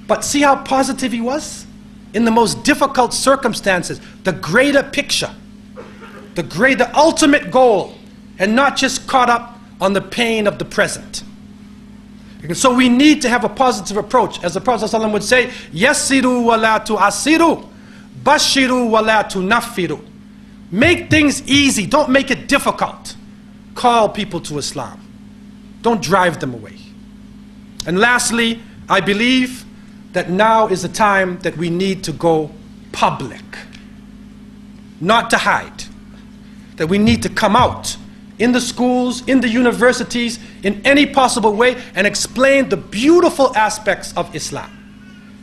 S1: But see how positive he was? In the most difficult circumstances, the greater picture, the ultimate goal, and not just caught up on the pain of the present. And so we need to have a positive approach. As the Prophet ﷺ would say, يَسِّرُوا وَلَا تُعَسِّرُوا بَشِّرُوا وَلَا تُنَفِّرُوا. Make things easy, don't make it difficult. Call people to Islam. Don't drive them away. And lastly, I believe that now is the time that we need to go public. Not to hide. That we need to come out in the schools, in the universities, in any possible way and explain the beautiful aspects of Islam.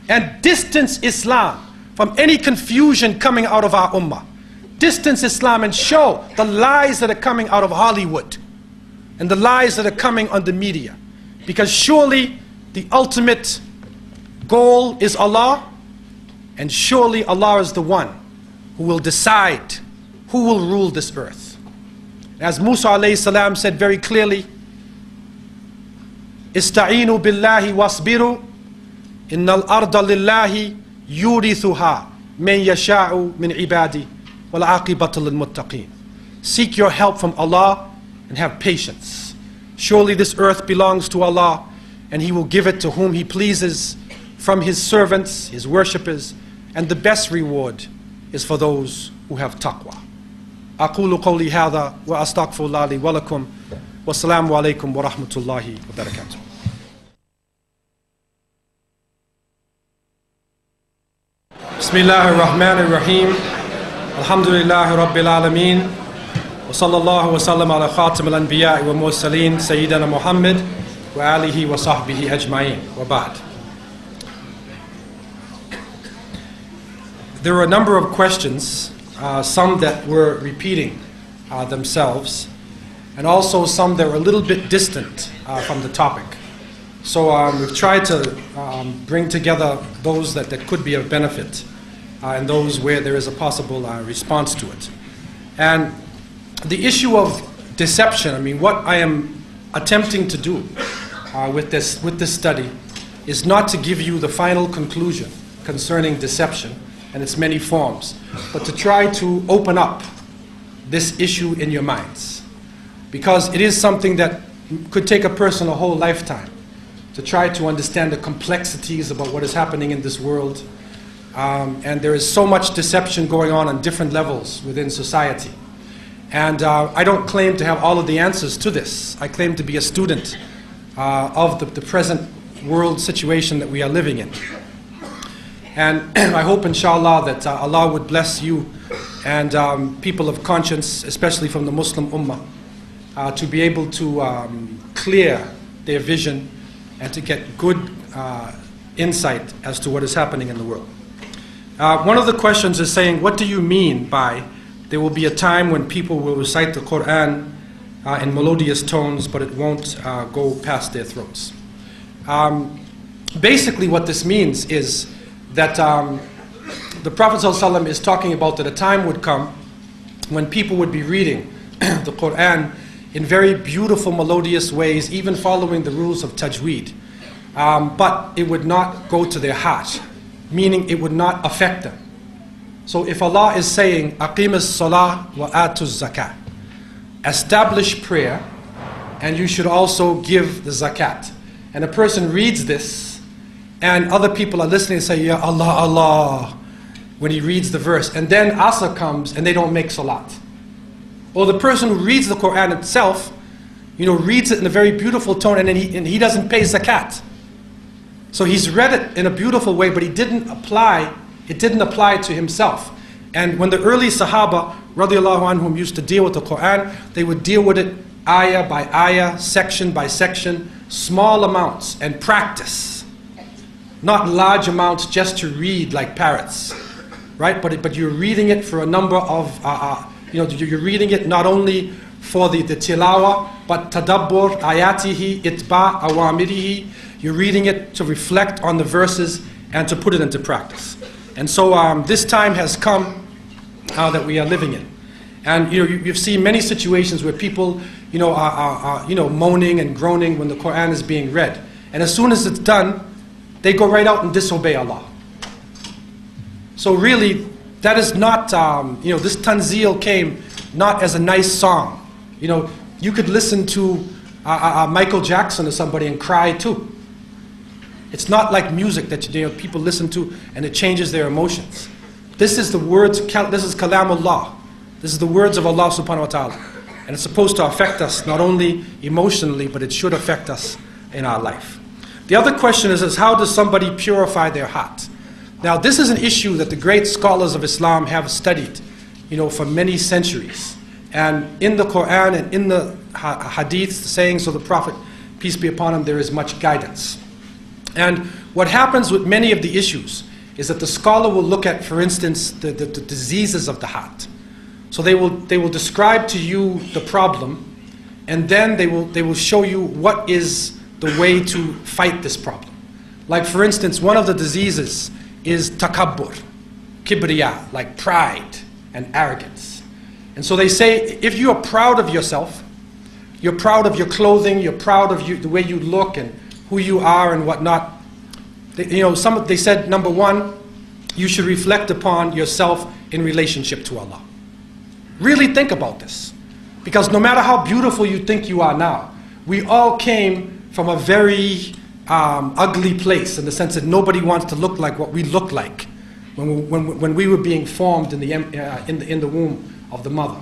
S1: And distance Islam from any confusion coming out of our ummah. Distance Islam and show the lies that are coming out of Hollywood and the lies that are coming on the media. Because surely the ultimate goal is Allah, and surely Allah is the one who will decide who will rule this earth. As Musa alayhi salam said very clearly, Ista'inu billahi wasbiru innal arda lillahi yurithuha man yasha'u min ibadi wal aqibatu lil muttaqin. Seek your help from Allah and have patience. Surely this earth belongs to Allah, and He will give it to whom He pleases from His servants, His worshippers, and the best reward is for those who have taqwa. أقول قولي هذا وأستغفر الله لي ولكم والسلام عليكم ورحمة الله وبركاته. بسم الله الرحمن الرحيم. الحمد لله رب العالمين وصلى الله وسلم على خاتم الأنبياء والمرسلين سيدنا محمد وآله وصحبه أجمعين وبعد. There were a number of questions, some that were repeating themselves, and also some that were a little bit distant from the topic. So we've tried to bring together those that could be of benefit and those where there is a possible response to it. And the issue of deception, I mean, what I am attempting to do with this study is not to give you the final conclusion concerning deception and its many forms, but to try to open up this issue in your minds. Because it is something that could take a person a whole lifetime to try to understand the complexities about what is happening in this world. And there is so much deception going on different levels within society. And I don't claim to have all of the answers to this. I claim to be a student of the present world situation that we are living in. And I hope, inshallah, that Allah would bless you and people of conscience, especially from the Muslim Ummah, to be able to clear their vision and to get good insight as to what is happening in the world. One of the questions is saying, what do you mean by there will be a time when people will recite the Quran in melodious tones, but it won't go past their throats? Basically what this means is that the Prophet ﷺ is talking about that a time would come when people would be reading the Quran in very beautiful melodious ways, even following the rules of tajweed. But it would not go to their heart, meaning it would not affect them. So if Allah is saying, Aqimus salah wa atuz zakat, establish prayer, and you should also give the zakat. And a person reads this, and other people are listening and say, Ya Allah, Allah, when he reads the verse. And then Asr comes, and they don't make salat. Or the person who reads the Quran itself, reads it in a very beautiful tone, and then he doesn't pay zakat. So he's read it in a beautiful way, but it didn't apply to himself. And when the early Sahaba, radiallahu anhum, used to deal with the Quran, they would deal with it ayah by ayah, section by section, small amounts, and practice. Not large amounts just to read like parrots, right? But you're reading it for a number of, you're reading it not only for the tilawa, but tadabbur, ayatihi, itba, awamirihi. You're reading it to reflect on the verses and to put it into practice. And so this time has come that we are living in. And you've seen many situations where people are moaning and groaning when the Quran is being read. And as soon as it's done, they go right out and disobey Allah. So really, that is not, this tanzeel came not as a nice song. You could listen to Michael Jackson or somebody and cry too. It's not like music that people listen to and it changes their emotions. This is the words, this is kalamullah. This is the words of Allah subhanahu wa ta'ala. And it's supposed to affect us not only emotionally, but it should affect us in our life. The other question is how does somebody purify their heart? Now this is an issue that the great scholars of Islam have studied, for many centuries. And in the Quran and in the hadith, the sayings of the Prophet, peace be upon him, there is much guidance. And what happens with many of the issues is that the scholar will look at, for instance, the diseases of the heart. So they will describe to you the problem, and then they will show you what is the way to fight this problem. Like for instance, one of the diseases is takabbur, kibriya, like pride and arrogance. And so they say, if you are proud of yourself, you're proud of your clothing, you're proud of the way you look and who you are and whatnot. They said, number one, you should reflect upon yourself in relationship to Allah. Really think about this. Because no matter how beautiful you think you are now, we all came from a very ugly place in the sense that nobody wants to look like what we look like when we were being formed in the womb of the mother.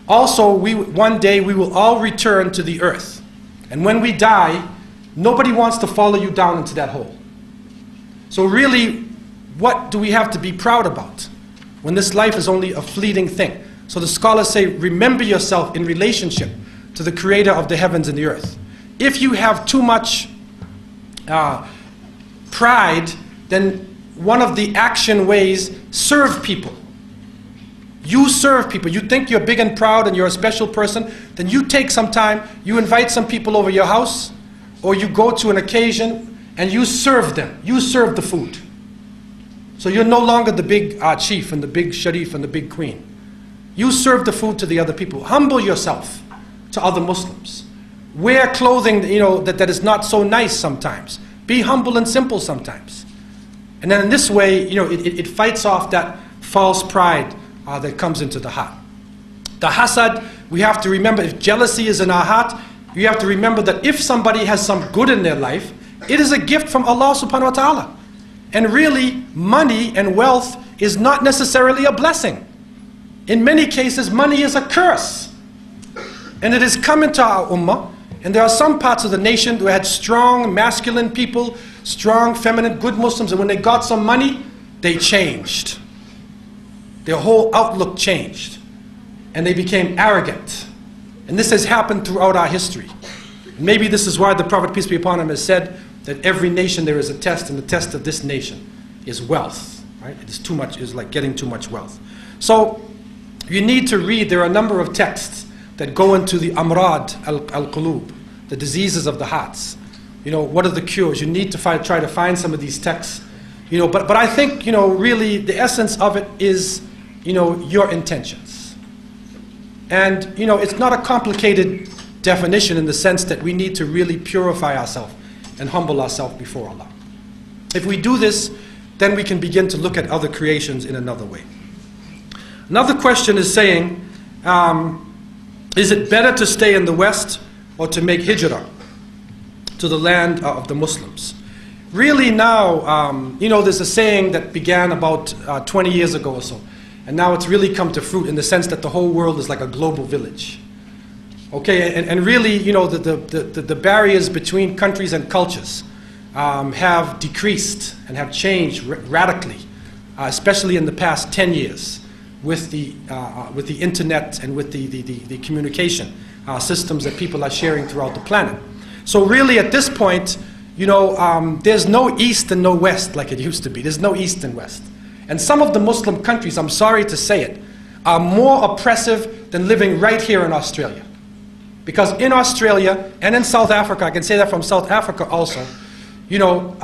S1: Also, one day we will all return to the earth. And when we die, nobody wants to follow you down into that hole. So really, what do we have to be proud about when this life is only a fleeting thing? So the scholars say, remember yourself in relationship to the creator of the heavens and the earth. If you have too much pride, then one of the action ways, serve people. You serve people. You think you're big and proud and you're a special person, then you take some time, you invite some people over your house, or you go to an occasion and you serve them. You serve the food. So you're no longer the big chief and the big sharif and the big queen. You serve the food to the other people. Humble yourself to other Muslims. Wear clothing that is not so nice sometimes. Be humble and simple sometimes. And then in this way, it fights off that false pride that comes into the heart. The hasad, we have to remember, if jealousy is in our heart, you have to remember that if somebody has some good in their life, it is a gift from Allah subhanahu wa ta'ala. And really, money and wealth is not necessarily a blessing. In many cases, money is a curse. And it has come into our ummah, and there are some parts of the nation who had strong masculine people, strong feminine good Muslims, and when they got some money, they changed. Their whole outlook changed. And they became arrogant. And this has happened throughout our history. Maybe this is why the Prophet, peace be upon him, has said that every nation there is a test, and the test of this nation is wealth. Right? It is too much, is like getting too much wealth. So you need to read, there are a number of texts that go into the amrad al-qulub, the diseases of the hearts. You know, what are the cures? You need to try to find some of these texts. You know, but I think, you know, really the essence of it is, you know, your intentions. And, you know, it's not a complicated definition in the sense that we need to really purify ourselves and humble ourselves before Allah. If we do this, then we can begin to look at other creations in another way. Another question is saying, is it better to stay in the West or to make hijrah to the land of the Muslims? Really now, you know, there's a saying that began about 20 years ago or so, and now it's really come to fruit in the sense that the whole world is like a global village. Okay, and really, you know, the barriers between countries and cultures have decreased and have changed radically, especially in the past 10 years with the internet and with the communication systems that people are sharing throughout the planet. So really at this point, you know, there's no East and no West like it used to be. There's no East and West. And some of the Muslim countries, I'm sorry to say it, are more oppressive than living right here in Australia. Because in Australia and in South Africa, I can say that from South Africa also, you know,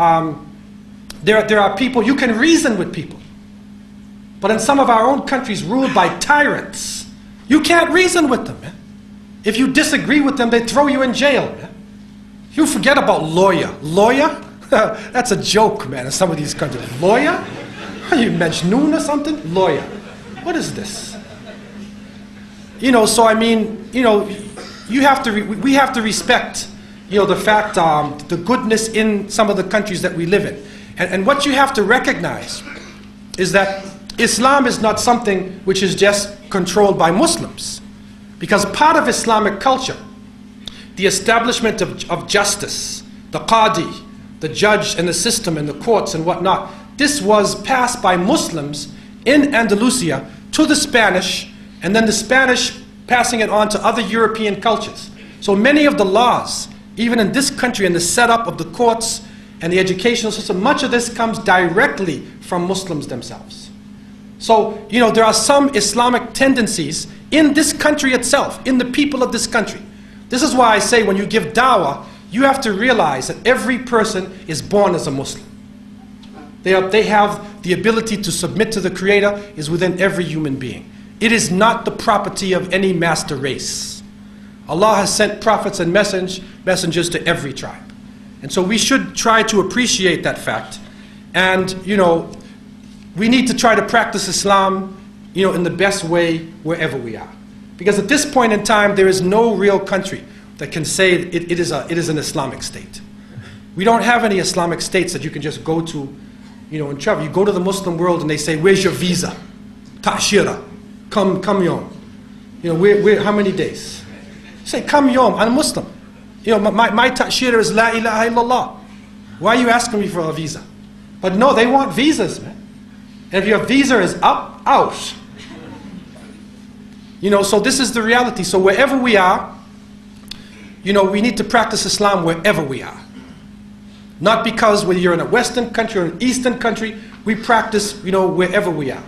S1: there are people, you can reason with people. But in some of our own countries ruled by tyrants, you can't reason with them, man. If you disagree with them, they throw you in jail, man. You forget about lawyer. Lawyer? That's a joke, man, in some of these countries. Lawyer? Are you Majnoon or something? Lawyer. What is this? You know, so I mean, you know, we have to respect, you know, the fact, the goodness in some of the countries that we live in. And what you have to recognize is that Islam is not something which is just controlled by Muslims. Because part of Islamic culture, the establishment of justice, the qadi, the judge and the system and the courts and whatnot, this was passed by Muslims in Andalusia to the Spanish, and then the Spanish passing it on to other European cultures. So many of the laws, even in this country, and the setup of the courts and the educational system, much of this comes directly from Muslims themselves. So, you know, there are some Islamic tendencies in this country itself, in the people of this country. This is why I say when you give dawah, you have to realize that every person is born as a Muslim. They have the ability to submit to the Creator is within every human being. It is not the property of any master race. Allah has sent prophets and messengers to every tribe. And so we should try to appreciate that fact. And, you know, we need to try to practice Islam, you know, in the best way wherever we are. Because at this point in time, there is no real country that can say it is an Islamic state. We don't have any Islamic states that you can just go to, you know, and travel. You go to the Muslim world and they say, where's your visa? Ta'shira. Come yom. You know, how many days? You say, come yom, I'm a Muslim. You know, my ta'shira is la ilaha illallah. Why are you asking me for a visa? But no, they want visas, man. And if your visa is up, out. You know, so this is the reality. So wherever we are, you know, we need to practice Islam wherever we are. Not because whether you're in a Western country or an Eastern country, we practice, you know, wherever we are.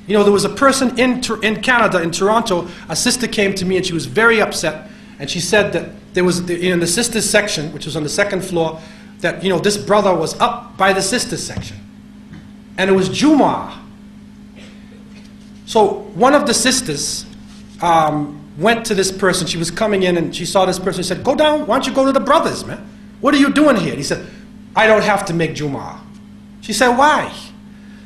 S1: You know, there was a person in Canada, in Toronto, a sister came to me and she was very upset. And she said that there was, in the sisters section, which was on the second floor, that, you know, this brother was up by the sisters section. And it was Jumu'ah. So one of the sisters went to this person. She was coming in and she saw this person. She said, go down, why don't you go to the brothers, man? What are you doing here? And he said, I don't have to make Jumu'ah. She said, why?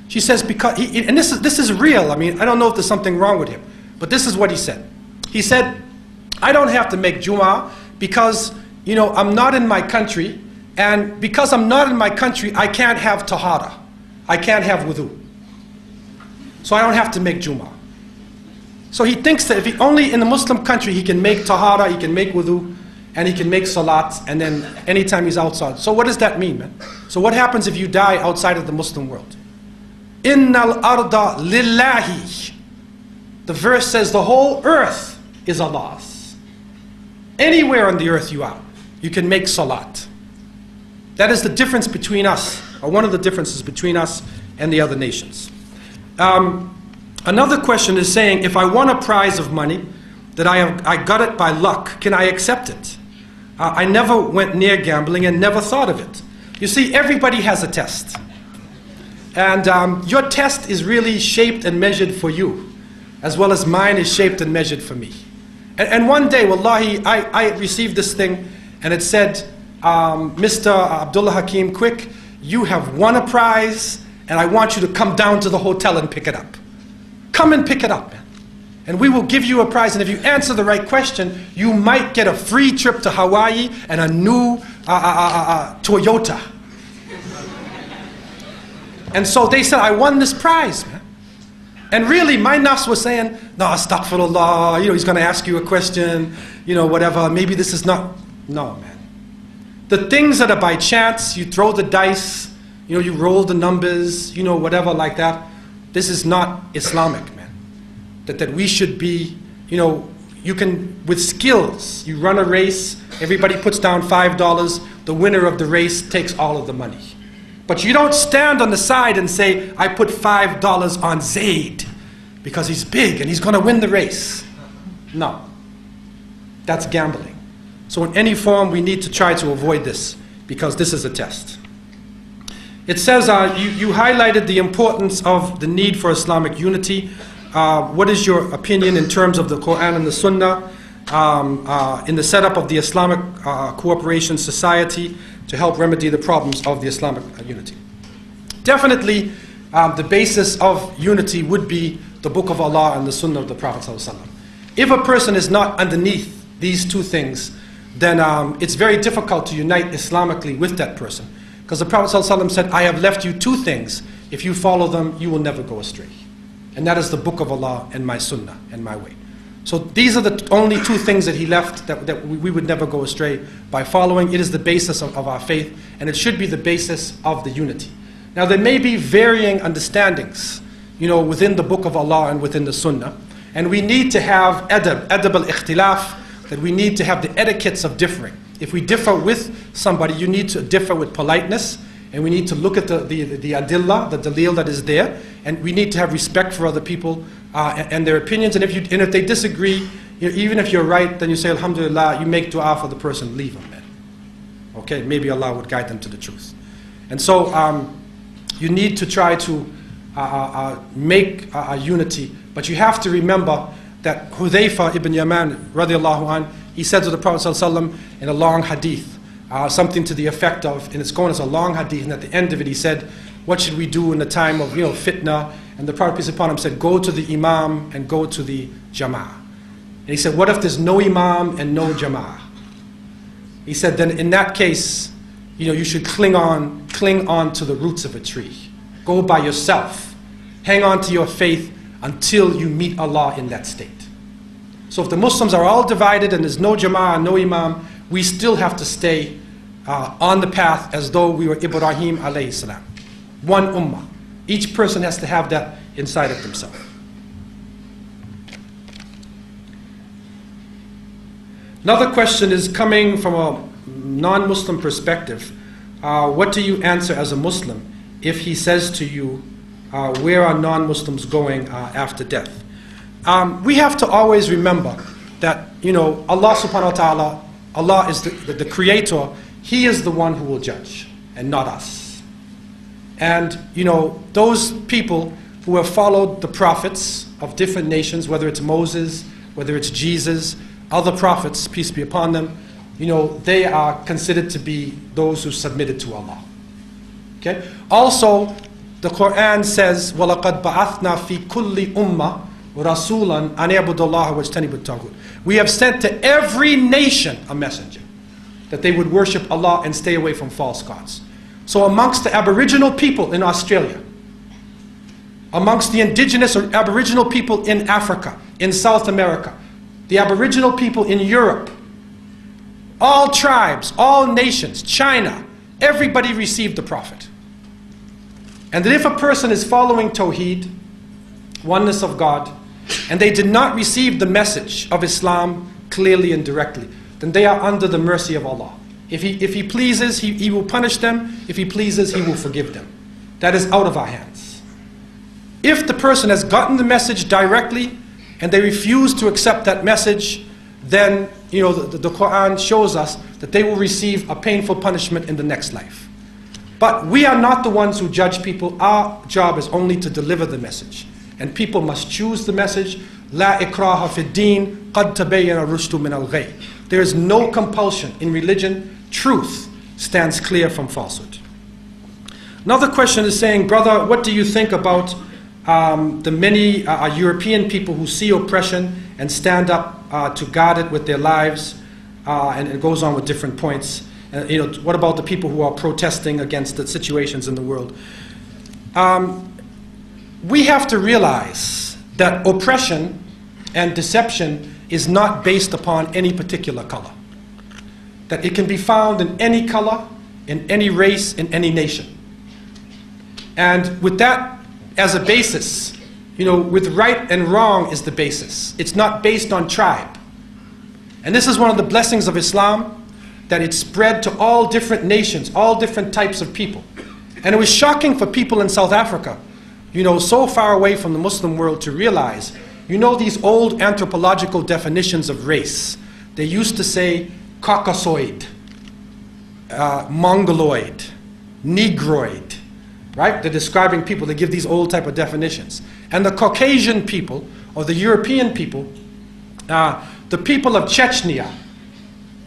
S1: She says, because, and this is real. I mean, I don't know if there's something wrong with him. But this is what he said. He said, I don't have to make Jumu'ah because, you know, I'm not in my country. And because I'm not in my country, I can't have tahara. I can't have wudu. So I don't have to make Jumu'ah. So he thinks that if he only in the Muslim country, he can make tahara, he can make wudu, and he can make salat, and then anytime he's outside. So what does that mean, man? So what happens if you die outside of the Muslim world? Innal arda lillahi. The verse says the whole earth is Allah's. Anywhere on the earth you are, you can make salat. That is the difference between us, or one of the differences between us and the other nations. Another question is saying, if I won a prize of money, that I got it by luck, can I accept it? I never went near gambling and never thought of it. You see, everybody has a test. And your test is really shaped and measured for you, as well as mine is shaped and measured for me. And one day, wallahi, I received this thing, and it said, Mr. Abdullah Hakim, quick, you have won a prize, and I want you to come down to the hotel and pick it up. Come and pick it up, man. And we will give you a prize, and if you answer the right question, you might get a free trip to Hawaii and a new Toyota. And so they said, I won this prize, man. And really, my nafs was saying, no, astaghfirullah, he's going to ask you a question, whatever, maybe this is not. No, man. The things that are by chance, you throw the dice, you roll the numbers, whatever like that, this is not Islamic, man. That we should be, you can, with skills, you run a race, everybody puts down $5, the winner of the race takes all of the money. But you don't stand on the side and say, I put $5 on Zaid because he's big and he's going to win the race. No. That's gambling. So in any form, we need to try to avoid this because this is a test. It says, you highlighted the importance of the need for Islamic unity. What is your opinion in terms of the Quran and the Sunnah in the setup of the Islamic Cooperation Society to help remedy the problems of the Islamic unity? Definitely, the basis of unity would be the Book of Allah and the Sunnah of the Prophet ﷺ. If a person is not underneath these two things, then it's very difficult to unite Islamically with that person. Because the Prophet ﷺ said, I have left you two things. If you follow them, you will never go astray. And that is the Book of Allah and my Sunnah and my way. So these are the only two things that he left that we would never go astray by following. It is the basis of our faith, and it should be the basis of the unity. Now there may be varying understandings, within the Book of Allah and within the Sunnah. And we need to have adab al-ikhtilaf, that we need to have the etiquettes of differing. If we differ with somebody, you need to differ with politeness, and we need to look at the adillah, the dalil that is there, and we need to have respect for other people and their opinions. And if they disagree, even if you're right, then you say alhamdulillah, you make dua for the person, leave them, man. Okay, maybe Allah would guide them to the truth. And so you need to try to make a unity, but you have to remember that Hudhayfa ibn Yaman radiallahu anh, he said to the Prophet ﷺ in a long hadith, something to the effect of, and it's going as a long hadith, and at the end of it he said, what should we do in the time of fitna? And the Prophet peace upon him said, go to the imam and go to the jama'ah. And he said, what if there's no imam and no jama'ah? He said, then in that case, you should cling on to the roots of a tree. Go by yourself. Hang on to your faith until you meet Allah in that state. So if the Muslims are all divided and there's no jama'ah, no imam, we still have to stay on the path as though we were Ibrahim alayhi salam. One ummah. Each person has to have that inside of themselves. Another question is coming from a non-Muslim perspective. What do you answer as a Muslim if he says to you, where are non-Muslims going after death? We have to always remember that, Allah subhanahu wa ta'ala, Allah is the creator. He is the one who will judge, and not us. And, those people who have followed the prophets of different nations, whether it's Moses, whether it's Jesus, other prophets, peace be upon them, they are considered to be those who submitted to Allah. Okay? Also, the Quran says, وَلَقَدْ بَعَثْنَا فِي كُلِّ أُمَّةٍ رَسُولًا أَنْ يَعْبُدُوا اللَّهَ وَاجْتَنِبُوا الطَّاغُوتَ. We have sent to every nation a messenger, that they would worship Allah and stay away from false gods. So amongst the Aboriginal people in Australia, amongst the indigenous or Aboriginal people in Africa, in South America, the Aboriginal people in Europe, all tribes, all nations, China, everybody received the Prophet. And that if a person is following Tawheed, oneness of God, and they did not receive the message of Islam clearly and directly, then they are under the mercy of Allah. If he pleases, he will punish them. If He pleases, He will forgive them. That is out of our hands. If the person has gotten the message directly and they refuse to accept that message, then the Quran shows us that they will receive a painful punishment in the next life. But we are not the ones who judge people. Our job is only to deliver the message. And people must choose the message. La ikraha fi din, qad tabayyana rushdu min al-ghayy. There is no compulsion in religion. Truth stands clear from falsehood. Another question is saying, brother, what do you think about the many European people who see oppression and stand up to guard it with their lives? And it goes on with different points. What about the people who are protesting against the situations in the world? We have to realize that oppression and deception is not based upon any particular color. That it can be found in any color, in any race, in any nation. And with that as a basis, with right and wrong is the basis. It's not based on tribe. And this is one of the blessings of Islam, that it spread to all different nations, all different types of people. And it was shocking for people in South Africa, so far away from the Muslim world, to realize, these old anthropological definitions of race. They used to say Caucasoid, Mongoloid, Negroid, right? They're describing people. They give these old type of definitions. And the Caucasian people, or the European people, the people of Chechnya,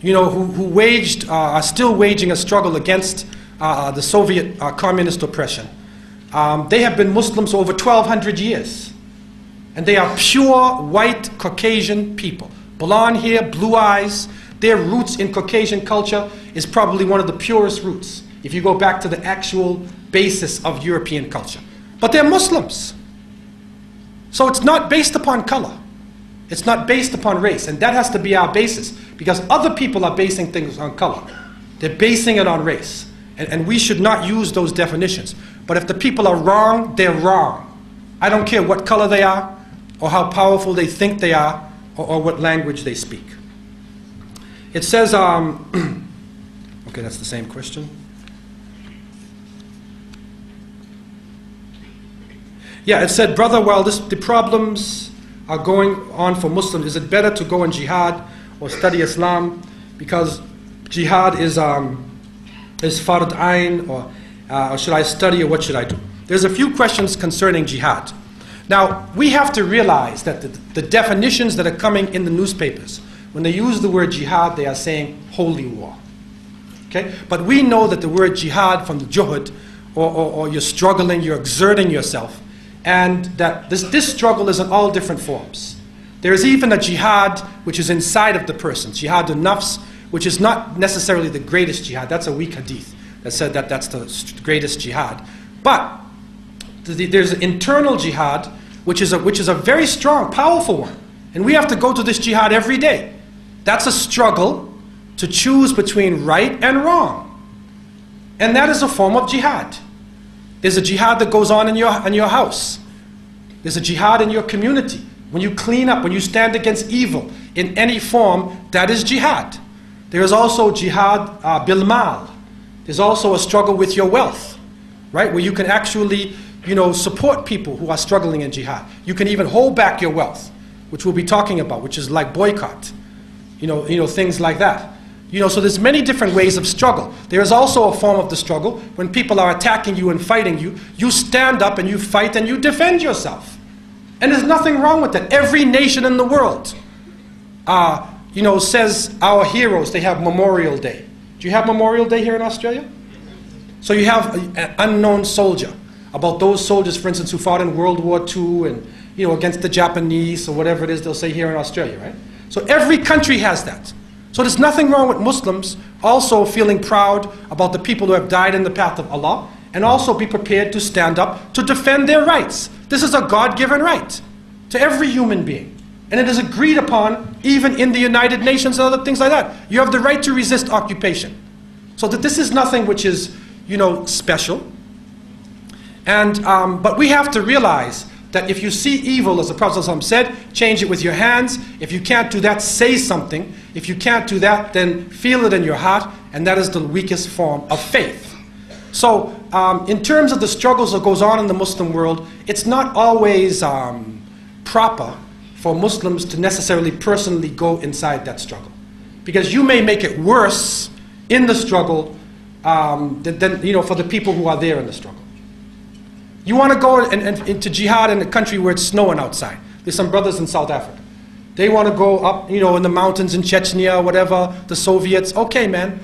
S1: who waged, are still waging a struggle against the Soviet communist oppression. They have been Muslims for over 1,200 years. And they are pure white Caucasian people. Blonde hair, blue eyes. Their roots in Caucasian culture is probably one of the purest roots, if you go back to the actual basis of European culture. But they're Muslims. So it's not based upon color. It's not based upon race. And that has to be our basis, because other people are basing things on color. They're basing it on race. And we should not use those definitions. But if the people are wrong, they're wrong. I don't care what color they are, or how powerful they think they are, or what language they speak. It says, okay, that's the same question. Yeah, it said, brother, while the problems are going on for Muslims, is it better to go in jihad or study Islam? Because jihad is fard ayn, or should I study, or what should I do? There's a few questions concerning jihad. Now, we have to realize that the definitions that are coming in the newspapers, when they use the word jihad, they are saying holy war. Okay? But we know that the word jihad from the juhud, or you're struggling, you're exerting yourself, and that this struggle is in all different forms. There is even a jihad which is inside of the person, jihad al-nafs, which is not necessarily the greatest jihad. That's a weak hadith that said that that's the greatest jihad. But there's an internal jihad, which is a very strong, powerful one. And we have to go to this jihad every day. That's a struggle to choose between right and wrong. And that is a form of jihad. There's a jihad that goes on in your house. There's a jihad in your community. When you clean up, when you stand against evil in any form, that is jihad. There is also jihad bil mal. There's also a struggle with your wealth, right? Where you can actually, support people who are struggling in jihad. You can even hold back your wealth, which we'll be talking about, which is like boycott, things like that. So there's many different ways of struggle. There is also a form of the struggle when people are attacking you and fighting you. You stand up and you fight and you defend yourself. And there's nothing wrong with that. Every nation in the world, says our heroes, they have Memorial Day. Do you have Memorial Day here in Australia? So you have an unknown soldier. About those soldiers, for instance, who fought in World War II and, against the Japanese or whatever it is they'll say here in Australia, right? So every country has that. So there's nothing wrong with Muslims also feeling proud about the people who have died in the path of Allah, and also be prepared to stand up to defend their rights. This is a God-given right to every human being. And it is agreed upon even in the United Nations and other things like that. You have the right to resist occupation. So that this is nothing which is, special. But we have to realize that if you see evil, as the Prophet ﷺ said, change it with your hands. If you can't do that, say something. If you can't do that, then feel it in your heart, and that is the weakest form of faith. So in terms of the struggles that goes on in the Muslim world, it's not always proper for Muslims to necessarily personally go inside that struggle, because you may make it worse in the struggle than for the people who are there in the struggle. You want to go into jihad in a country where it's snowing outside. There's some brothers in South Africa. They want to go up, in the mountains in Chechnya, whatever, the Soviets. Okay, man.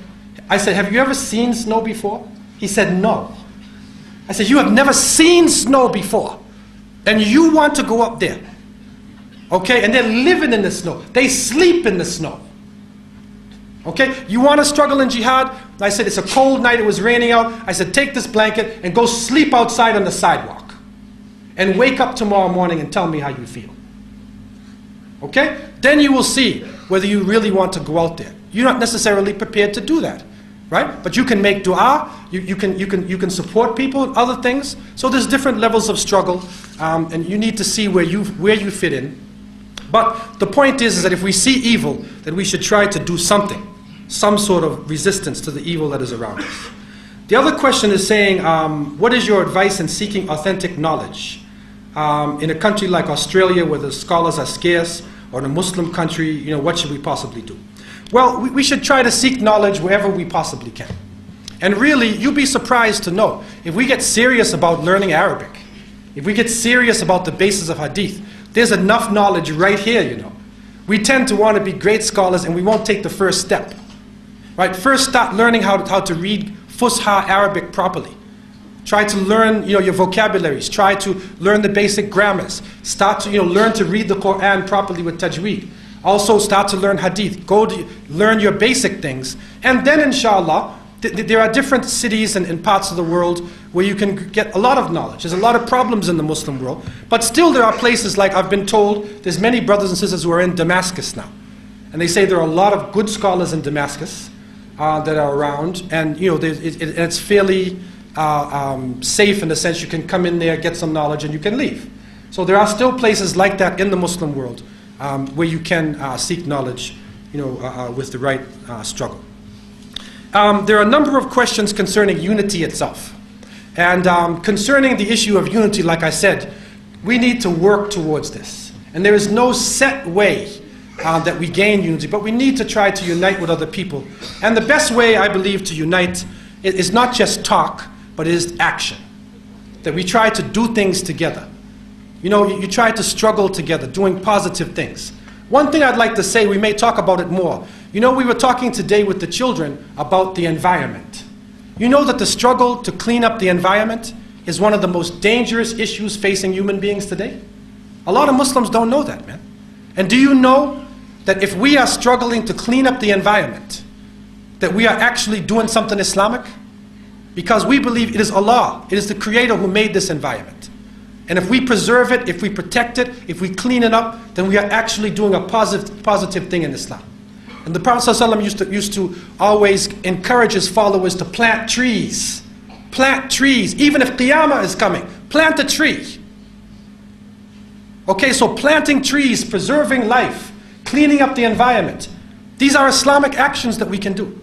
S1: I said, have you ever seen snow before? He said, no. I said, you have never seen snow before, and you want to go up there. Okay, and they're living in the snow. They sleep in the snow. Okay, you want to struggle in jihad? I said, it's a cold night, it was raining out. I said, take this blanket and go sleep outside on the sidewalk. And wake up tomorrow morning and tell me how you feel. Okay? Then you will see whether you really want to go out there. You're not necessarily prepared to do that. Right? But you can make dua, you can support people and other things. So there's different levels of struggle, and you need to see where you fit in. But the point is that if we see evil, then we should try to do something, some sort of resistance to the evil that is around us. The other question is saying, what is your advice in seeking authentic knowledge? In a country like Australia where the scholars are scarce, or in a Muslim country, what should we possibly do? Well, we should try to seek knowledge wherever we possibly can. And really, you'll be surprised to know, if we get serious about learning Arabic, if we get serious about the basis of hadith, there's enough knowledge right here, We tend to want to be great scholars and we won't take the first step. Right? First start learning how to read Fusha Arabic properly. Try to learn your vocabularies. Try to learn the basic grammars. Start to learn to read the Quran properly with tajweed. Also start to learn hadith. Go to learn your basic things. And then inshallah, there are different cities and parts of the world where you can get a lot of knowledge. There's a lot of problems in the Muslim world. But still there are places like, I've been told, there's many brothers and sisters who are in Damascus now. And they say there are a lot of good scholars in Damascus that are around. And it's fairly safe in the sense you can come in there, get some knowledge, and you can leave. So there are still places like that in the Muslim world where you can seek knowledge with the right struggle. There are a number of questions concerning unity itself. And concerning the issue of unity, like I said, we need to work towards this. And there is no set way that we gain unity, but we need to try to unite with other people. And the best way, I believe, to unite is not just talk, but it is action. That we try to do things together. You try to struggle together, doing positive things. One thing I'd like to say, we may talk about it more. We were talking today with the children about the environment. You know that the struggle to clean up the environment is one of the most dangerous issues facing human beings today? A lot of Muslims don't know that, man. And do you know that if we are struggling to clean up the environment, that we are actually doing something Islamic? Because we believe it is Allah, it is the Creator who made this environment. And if we preserve it, if we protect it, if we clean it up, then we are actually doing a positive thing in Islam. And the Prophet ﷺ used to always encourage his followers to plant trees. Plant trees. Even if Qiyamah is coming, plant a tree. Okay, so planting trees, preserving life, cleaning up the environment. These are Islamic actions that we can do.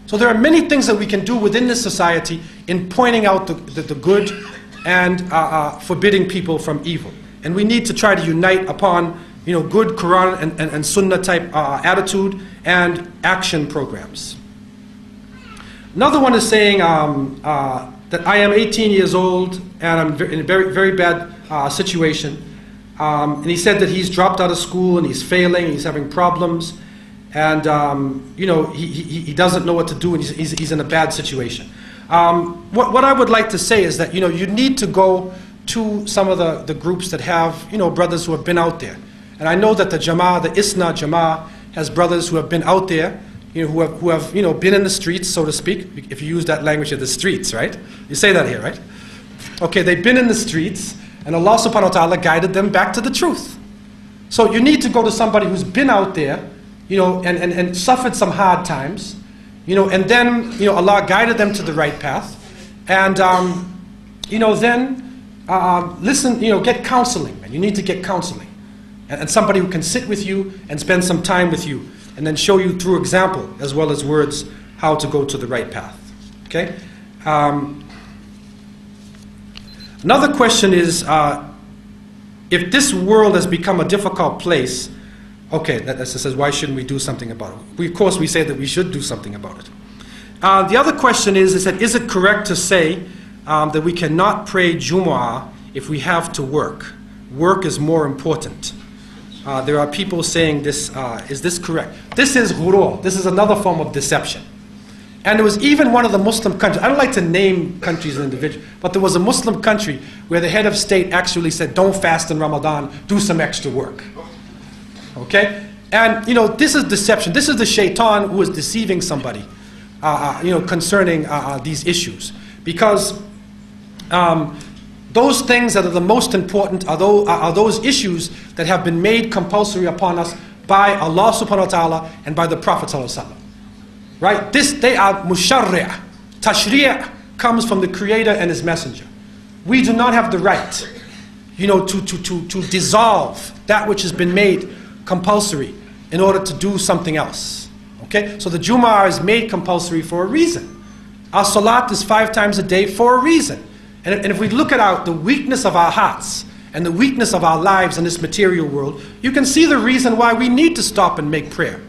S1: So there are many things that we can do within this society in pointing out the good and forbidding people from evil. And we need to try to unite upon good Quran and Sunnah type attitude and action programs. Another one is saying that I am 18 years old and I'm in a very, very bad situation. And he said that he's dropped out of school and he's failing, he's having problems. And he doesn't know what to do and he's in a bad situation. What I would like to say is that you need to go to some of the groups that have brothers who have been out there. And I know that the Jama'ah, the Isna Jama'ah, has brothers who have been out there, who have been in the streets, so to speak. If you use that language of the streets, right? You say that here, right? Okay, they've been in the streets, and Allah subhanahu wa ta'ala guided them back to the truth. So you need to go to somebody who's been out there, and suffered some hard times, and then Allah guided them to the right path, and then listen, get counseling, man. You need to get counseling. And somebody who can sit with you and spend some time with you and then show you through example as well as words how to go to the right path. Okay? Another question is, if this world has become a difficult place, okay, that says, why shouldn't we do something about it? Of course, we say that we should do something about it. The other question is that, is it correct to say that we cannot pray Jumu'ah if we have to work? Work is more important. There are people saying this, is this correct? This is ghurur. This is another form of deception. And there was even one of the Muslim countries, I don't like to name countries and individuals, but there was a Muslim country where the head of state actually said, don't fast in Ramadan, do some extra work. Okay? And, this is deception. This is the shaitan who is deceiving somebody, concerning these issues. Because those things that are the most important are those issues that have been made compulsory upon us by Allah subhanahu wa ta'ala and by the Prophet sallallahu alaihi wasallam. Right? They are musharri'. Tashri' comes from the Creator and His Messenger. We do not have the right, to dissolve that which has been made compulsory in order to do something else. Okay? So the Jumu'ah is made compulsory for a reason. Our salat is 5 times a day for a reason. And if we look at the weakness of our hearts and the weakness of our lives in this material world, you can see the reason why we need to stop and make prayer.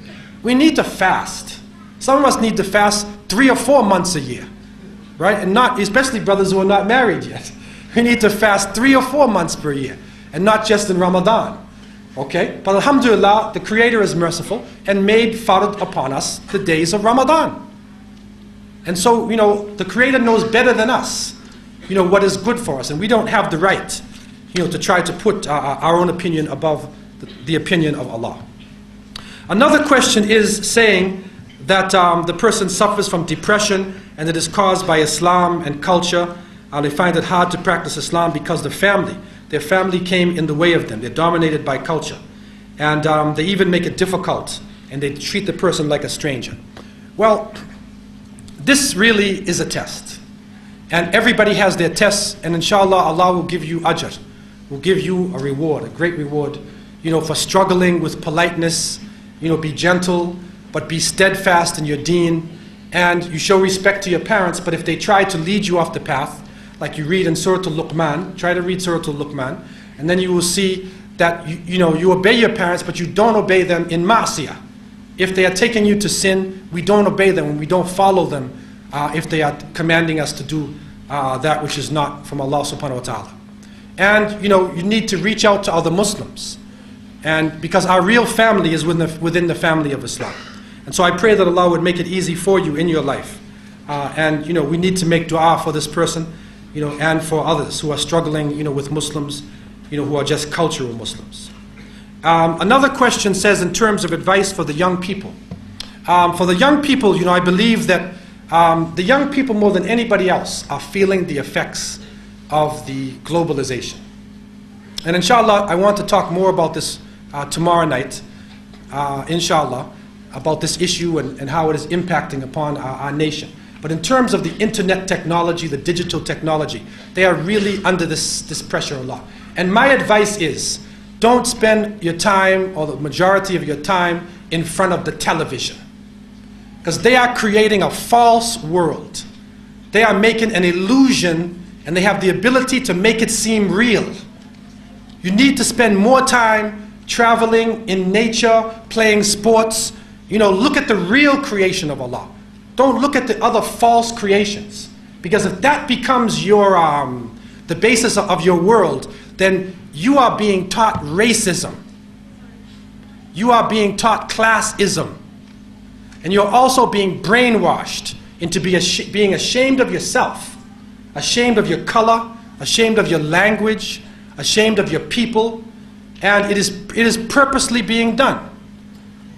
S1: We need to fast. Some of us need to fast 3 or 4 months a year, right? And not, especially brothers who are not married yet. We need to fast 3 or 4 months per year, and not just in Ramadan, okay? But alhamdulillah, the Creator is merciful and made fard upon us the days of Ramadan. And so, the Creator knows better than us, what is good for us, and we don't have the right, to try to put our own opinion above the opinion of Allah. Another question is saying that the person suffers from depression and it is caused by Islam and culture. They find it hard to practice Islam because their family came in the way of them. They're dominated by culture. And they even make it difficult, and they treat the person like a stranger. Well, this really is a test. And everybody has their tests, and inshallah, Allah will give you ajr, will give you a reward, a great reward, for struggling with politeness, be gentle, but be steadfast in your deen, and you show respect to your parents. But if they try to lead you off the path, like you read in Surah Al-Luqman, try to read Surah Al-Luqman, and then you will see that you obey your parents, but you don't obey them in ma'siyah. If they are taking you to sin, we don't obey them, and we don't follow them if they are commanding us to do that which is not from Allah subhanahu wa ta'ala. And you need to reach out to other Muslims, and because our real family is within the family of Islam. And so I pray that Allah would make it easy for you in your life. And we need to make dua for this person, and for others who are struggling, with Muslims, who are just cultural Muslims. Another question says, in terms of advice for the young people. For the young people, I believe that the young people more than anybody else are feeling the effects of the globalization. And inshallah, I want to talk more about this tomorrow night, inshallah, about this issue and how it is impacting upon our nation. But in terms of the internet technology, the digital technology, they are really under this pressure a lot. And my advice is, don't spend your time, or the majority of your time, in front of the television. Because they are creating a false world. They are making an illusion, and they have the ability to make it seem real. You need to spend more time traveling in nature, playing sports. Look at the real creation of Allah. Don't look at the other false creations. Because if that becomes your the basis of your world, then you are being taught racism. You are being taught classism. And you're also being brainwashed into being ashamed of yourself, ashamed of your color, ashamed of your language, ashamed of your people. And it is purposely being done.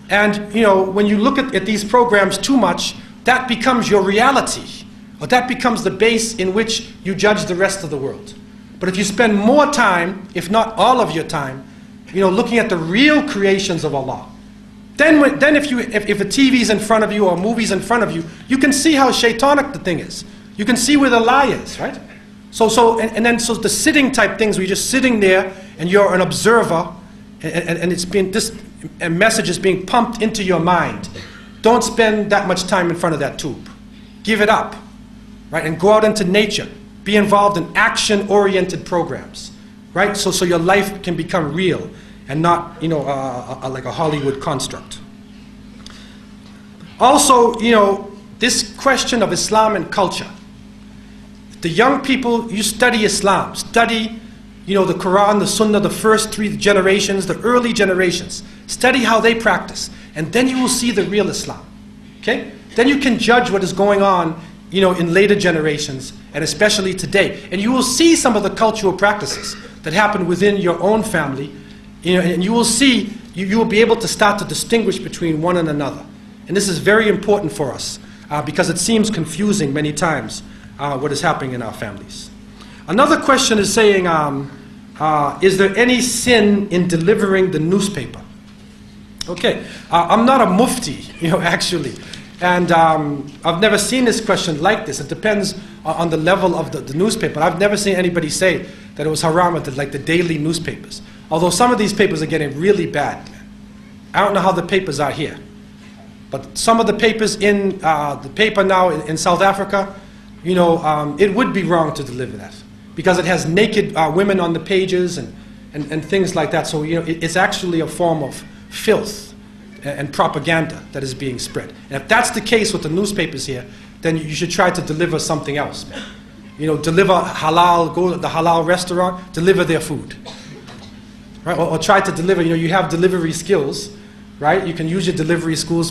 S1: And when you look at these programs too much, that becomes your reality, or that becomes the base in which you judge the rest of the world. But if you spend more time, if not all of your time, looking at the real creations of Allah, then if a TV is in front of you or a movie is in front of you, you can see how shaitanic the thing is. You can see where the lie is, right? And then the sitting type things where you're just sitting there and you're an observer, and it's being, this a message is being pumped into your mind. Don't spend that much time in front of that tube. Give it up, right? And go out into nature. Be involved in action-oriented programs, right? So your life can become real and not, you know, like a Hollywood construct. Also, you know, this question of Islam and culture. The young people, you study Islam, study, you know, the Quran, the Sunnah, the first 3 generations, the early generations. Study how they practice, and then you will see the real Islam, okay? Then you can judge what is going on, you know, in later generations, and especially today. And you will see some of the cultural practices that happen within your own family, you know, and you will see, you will be able to start to distinguish between one and another. And this is very important for us, because it seems confusing many times, what is happening in our families. Another question is saying, is there any sin in delivering the newspaper? Okay, I'm not a mufti, you know, actually. And I've never seen this question like this. It depends on the level of the newspaper. I've never seen anybody say that it was haram at like the daily newspapers. Although some of these papers are getting really bad. I don't know how the papers are here. But some of the papers in the paper now in South Africa, you know, it would be wrong to deliver that. Because it has naked women on the pages and things like that. So, you know, it's actually a form of filth and propaganda that is being spread. And if that's the case with the newspapers here, then you should try to deliver something else, man. You know, deliver halal, go to the halal restaurant, deliver their food. Right? Or try to deliver, you know, you have delivery skills, right? You can use your delivery skills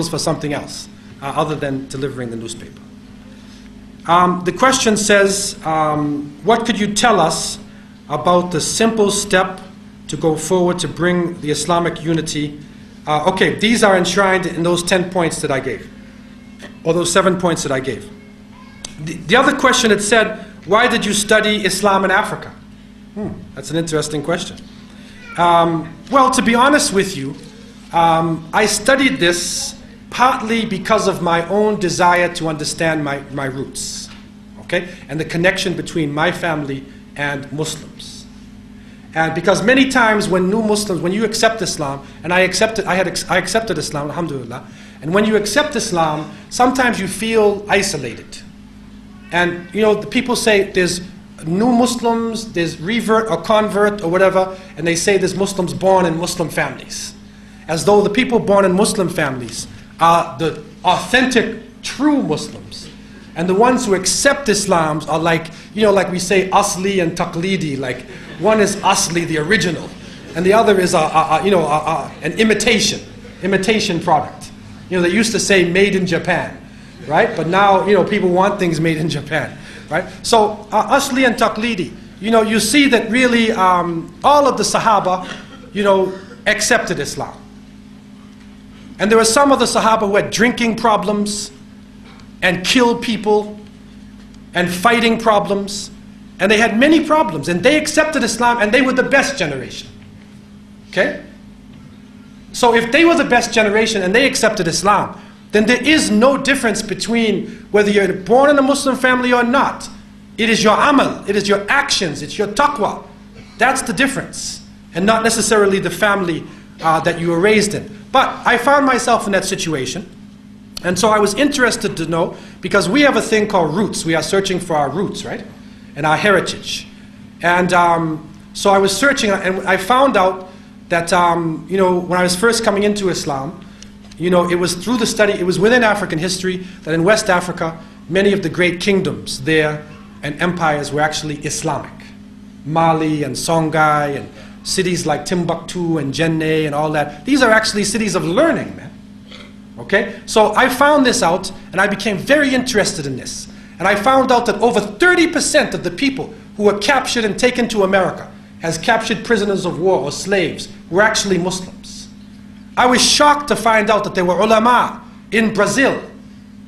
S1: for something else, other than delivering the newspaper. The question says, what could you tell us about the simple step to go forward to bring the Islamic unity? Okay, these are enshrined in those 10 points that I gave, or those 7 points that I gave. The other question, it said, why did you study Islam in Africa? That's an interesting question. Well, to be honest with you, I studied this partly because of my own desire to understand my roots, okay, and the connection between my family and Muslims. And because many times when new Muslims, when you accept Islam, and I accepted Islam, alhamdulillah, and when you accept Islam, sometimes you feel isolated. And you know, the people say there's new Muslims, there's revert or convert or whatever, and they say there's Muslims born in Muslim families. As though the people born in Muslim families are the authentic, true Muslims. And the ones who accept Islam are like, you know, like we say asli and taqlidi, like one is asli, the original, and the other is an imitation product. You know, they used to say made in Japan, right? But now, you know, people want things made in Japan, right? So asli and taqlidi, you know, you see that really all of the Sahaba, you know, accepted Islam. And there were some of the Sahaba who had drinking problems and killed people and fighting problems. And they had many problems. And they accepted Islam, and they were the best generation. Okay? So if they were the best generation and they accepted Islam, then there is no difference between whether you're born in a Muslim family or not. It is your amal, it is your actions, it's your taqwa. That's the difference. And not necessarily the family that you were raised in. But I found myself in that situation. And so I was interested to know, because we have a thing called roots. We are searching for our roots, right? And our heritage. And so I was searching, and I found out that, you know, when I was first coming into Islam, you know, it was through the study, it was within African history, that in West Africa, many of the great kingdoms there and empires were actually Islamic. Mali and Songhai and cities like Timbuktu and Jenne and all that. These are actually cities of learning, man. Okay? So I found this out, and I became very interested in this. And I found out that over 30% of the people who were captured and taken to America as captured prisoners of war or slaves were actually Muslims. I was shocked to find out that there were ulama in Brazil,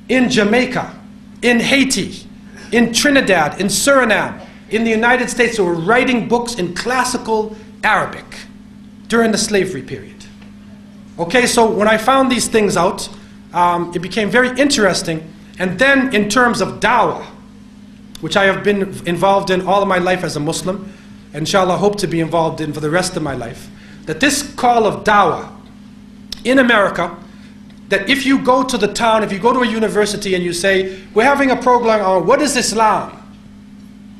S1: in Jamaica, in Haiti, in Trinidad, in Suriname, in the United States who were writing books in classical Arabic during the slavery period. Okay, so when I found these things out, it became very interesting. And then in terms of dawah, which I have been involved in all of my life as a Muslim, and inshallah hope to be involved in for the rest of my life, that this call of dawah in America, that if you go to the town, if you go to a university and you say, we're having a program on what is Islam,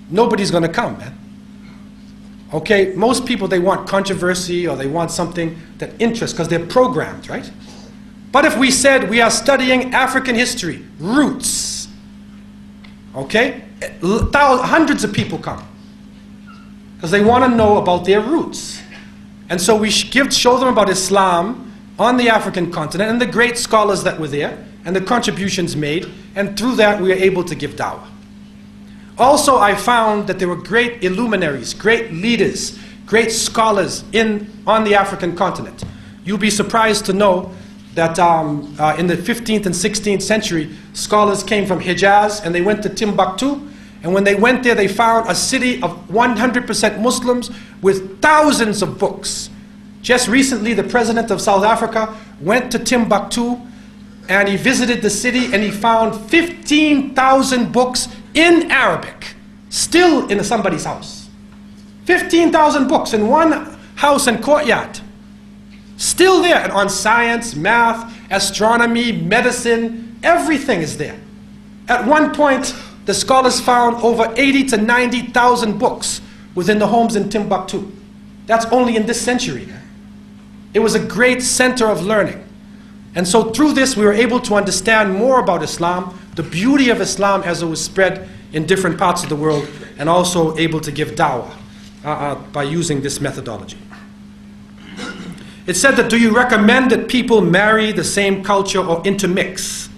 S1: nobody's going to come, man. Okay, most people, they want controversy or they want something that interests because they're programmed, right? But if we said we are studying African history, roots, okay, hundreds of people come because they want to know about their roots. And so we show them about Islam on the African continent and the great scholars that were there and the contributions made, and through that we are able to give dawah. Also, I found that there were great illuminaries, great leaders, great scholars on the African continent. You'll be surprised to know that in the 15th and 16th century, scholars came from Hijaz and they went to Timbuktu. And when they went there, they found a city of 100% Muslims with thousands of books. Just recently, the president of South Africa went to Timbuktu and he visited the city and he found 15,000 books in Arabic, still in somebody's house. 15,000 books in one house and courtyard. Still there, and on science, math, astronomy, medicine, everything is there. At one point, the scholars found over 80 to 90,000 books within the homes in Timbuktu. That's only in this century. It was a great center of learning. And so through this, we were able to understand more about Islam, the beauty of Islam as it was spread in different parts of the world, and also able to give dawah by using this methodology. It said that, do you recommend that people marry the same culture or intermix?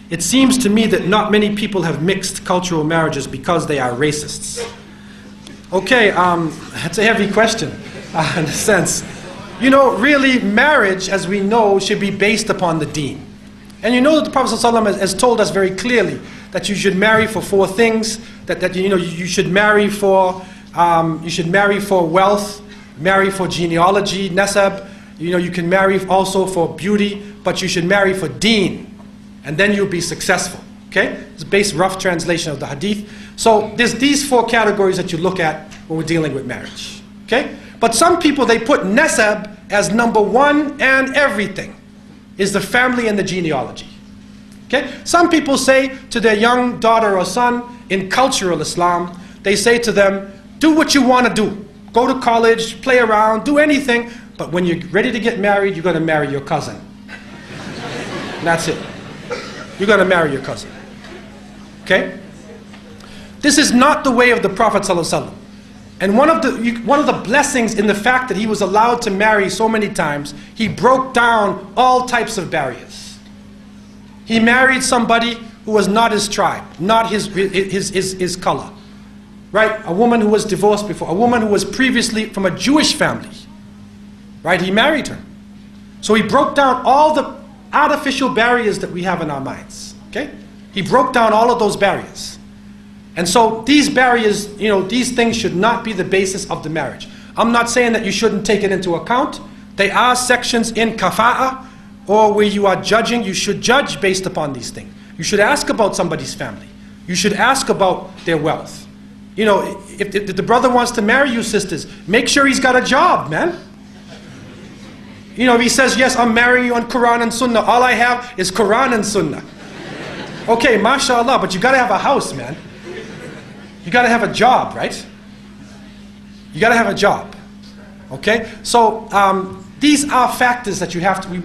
S1: It seems to me that not many people have mixed cultural marriages because they are racists. Okay, that's a heavy question in a sense. You know, really, marriage, as we know, should be based upon the deen. And you know that the Prophet ﷺ has told us very clearly that you should marry for 4 things. That you know, you should marry for wealth, marry for genealogy, nasab. You know, you can marry also for beauty, but you should marry for deen, and then you'll be successful. Okay, it's a base rough translation of the hadith. So there's these 4 categories that you look at when we're dealing with marriage. Okay. But some people, they put nasab as number 1 and everything, is the family and the genealogy. Okay? Some people say to their young daughter or son in cultural Islam, they say to them, do what you want to do. Go to college, play around, do anything, but when you're ready to get married, you're going to marry your cousin. That's it. You're going to marry your cousin. Okay? This is not the way of the Prophet ﷺ. And one of the blessings in the fact that he was allowed to marry so many times, he broke down all types of barriers. He married somebody who was not his tribe, not his color. Right? A woman who was divorced before, a woman who was previously from a Jewish family. Right? He married her. So he broke down all the artificial barriers that we have in our minds. Okay? He broke down all of those barriers. And so these barriers, you know, these things should not be the basis of the marriage. I'm not saying that you shouldn't take it into account. There are sections in kafa'ah, or where you are judging, you should judge based upon these things. You should ask about somebody's family. You should ask about their wealth. You know, if the brother wants to marry you, sisters, make sure he's got a job, man. You know, if he says, yes, I'm marrying you on Quran and Sunnah, all I have is Quran and Sunnah. Okay, mashallah, but you got to have a house, man. You got to have a job, right? You got to have a job. Okay? So these are factors that we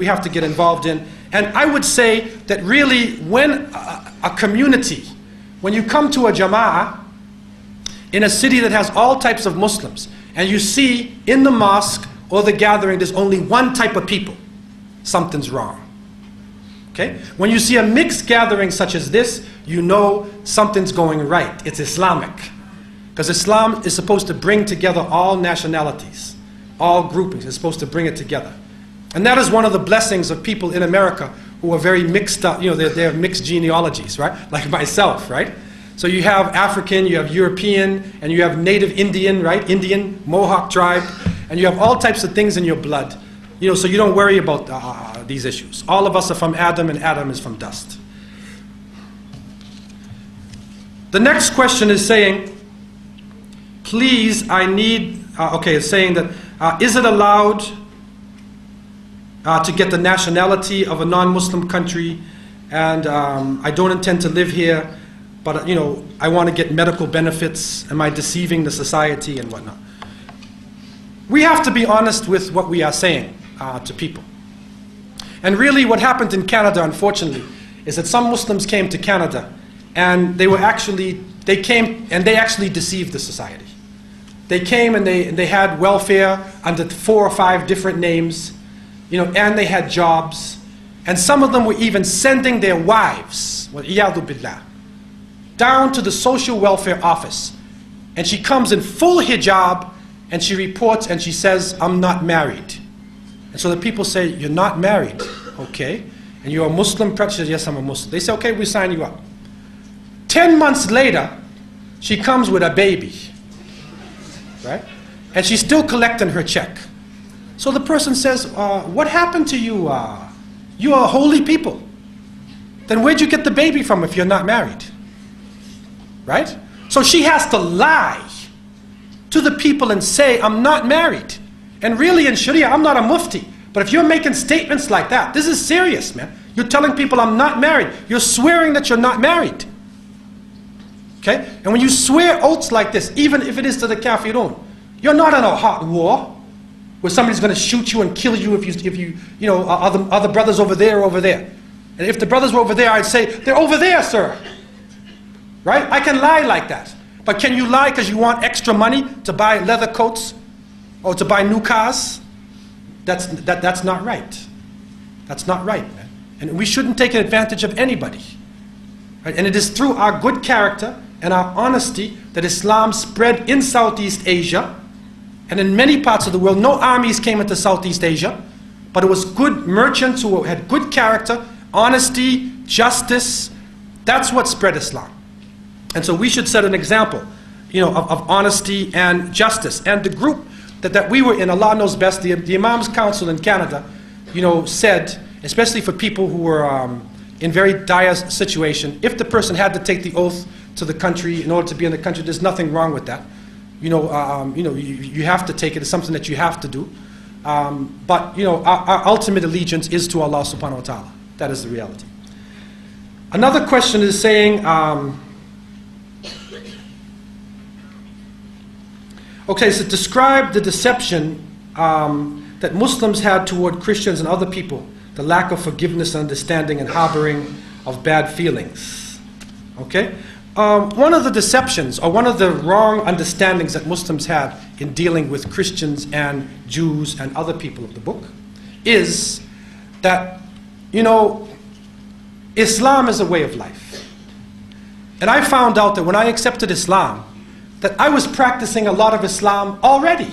S1: have to get involved in. And I would say that really when a community, when you come to a jama'ah in a city that has all types of Muslims, and you see in the mosque or the gathering there's only one type of people, something's wrong. Okay? When you see a mixed gathering such as this, you know something's going right. It's Islamic. Because Islam is supposed to bring together all nationalities, all groupings. It's supposed to bring it together. And that is one of the blessings of people in America who are very mixed up. You know, they have mixed genealogies, right? Like myself, right? So you have African, you have European, and you have native Indian, right? Indian, Mohawk tribe. And you have all types of things in your blood. You know, so you don't worry about these issues. All of us are from Adam, and Adam is from dust. The next question is saying, please, I need, it's saying that, is it allowed to get the nationality of a non-Muslim country, and I don't intend to live here, but I want to get medical benefits. Am I deceiving the society and whatnot? We have to be honest with what we are saying to people. And really what happened in Canada, unfortunately, is that some Muslims came to Canada and they came and they actually deceived the society. They came and they had welfare under 4 or 5 different names, and they had jobs. And some of them were even sending their wives, وَالْعِيَاذُ بِاللَّهِ, down to the social welfare office. And she comes in full hijab and she reports and she says, I'm not married. And so the people say, you're not married, okay? And you're a Muslim? She says, yes, I'm a Muslim. They say, okay, we sign you up. 10 months later, she comes with a baby, right? And she's still collecting her check. So the person says, what happened to you? You are holy people. Then where'd you get the baby from if you're not married? Right? So she has to lie to the people and say, I'm not married. And really in Sharia, I'm not a mufti. But if you're making statements like that, this is serious, man. You're telling people I'm not married. You're swearing that you're not married. Okay? And when you swear oaths like this, even if it is to the kafirun, you're not in a hot war where somebody's going to shoot you and kill you if you are the brothers over there or over there. And if the brothers were over there, I'd say, they're over there, sir. Right? I can lie like that. But can you lie because you want extra money to buy leather coats or to buy new cars? That's not right. That's not right, man. And we shouldn't take advantage of anybody. Right? And it is through our good character and our honesty that Islam spread in Southeast Asia and in many parts of the world. No armies came into Southeast Asia, but it was good merchants who had good character, honesty, justice. That's what spread Islam. And so we should set an example, of honesty and justice. And the group that we were in, Allah knows best, the Imams Council in Canada, said, especially for people who were in very dire situation, if the person had to take the oath to the country in order to be in the country, there's nothing wrong with that. You have to take it. It's something that you have to do. But our ultimate allegiance is to Allah subhanahu wa ta'ala. That is the reality. Another question is saying, okay, so describe the deception that Muslims had toward Christians and other people, the lack of forgiveness and understanding and harboring of bad feelings. Okay? One of the deceptions, or one of the wrong understandings that Muslims had in dealing with Christians and Jews and other people of the book, is that, Islam is a way of life. And I found out that when I accepted Islam, that I was practicing a lot of Islam already.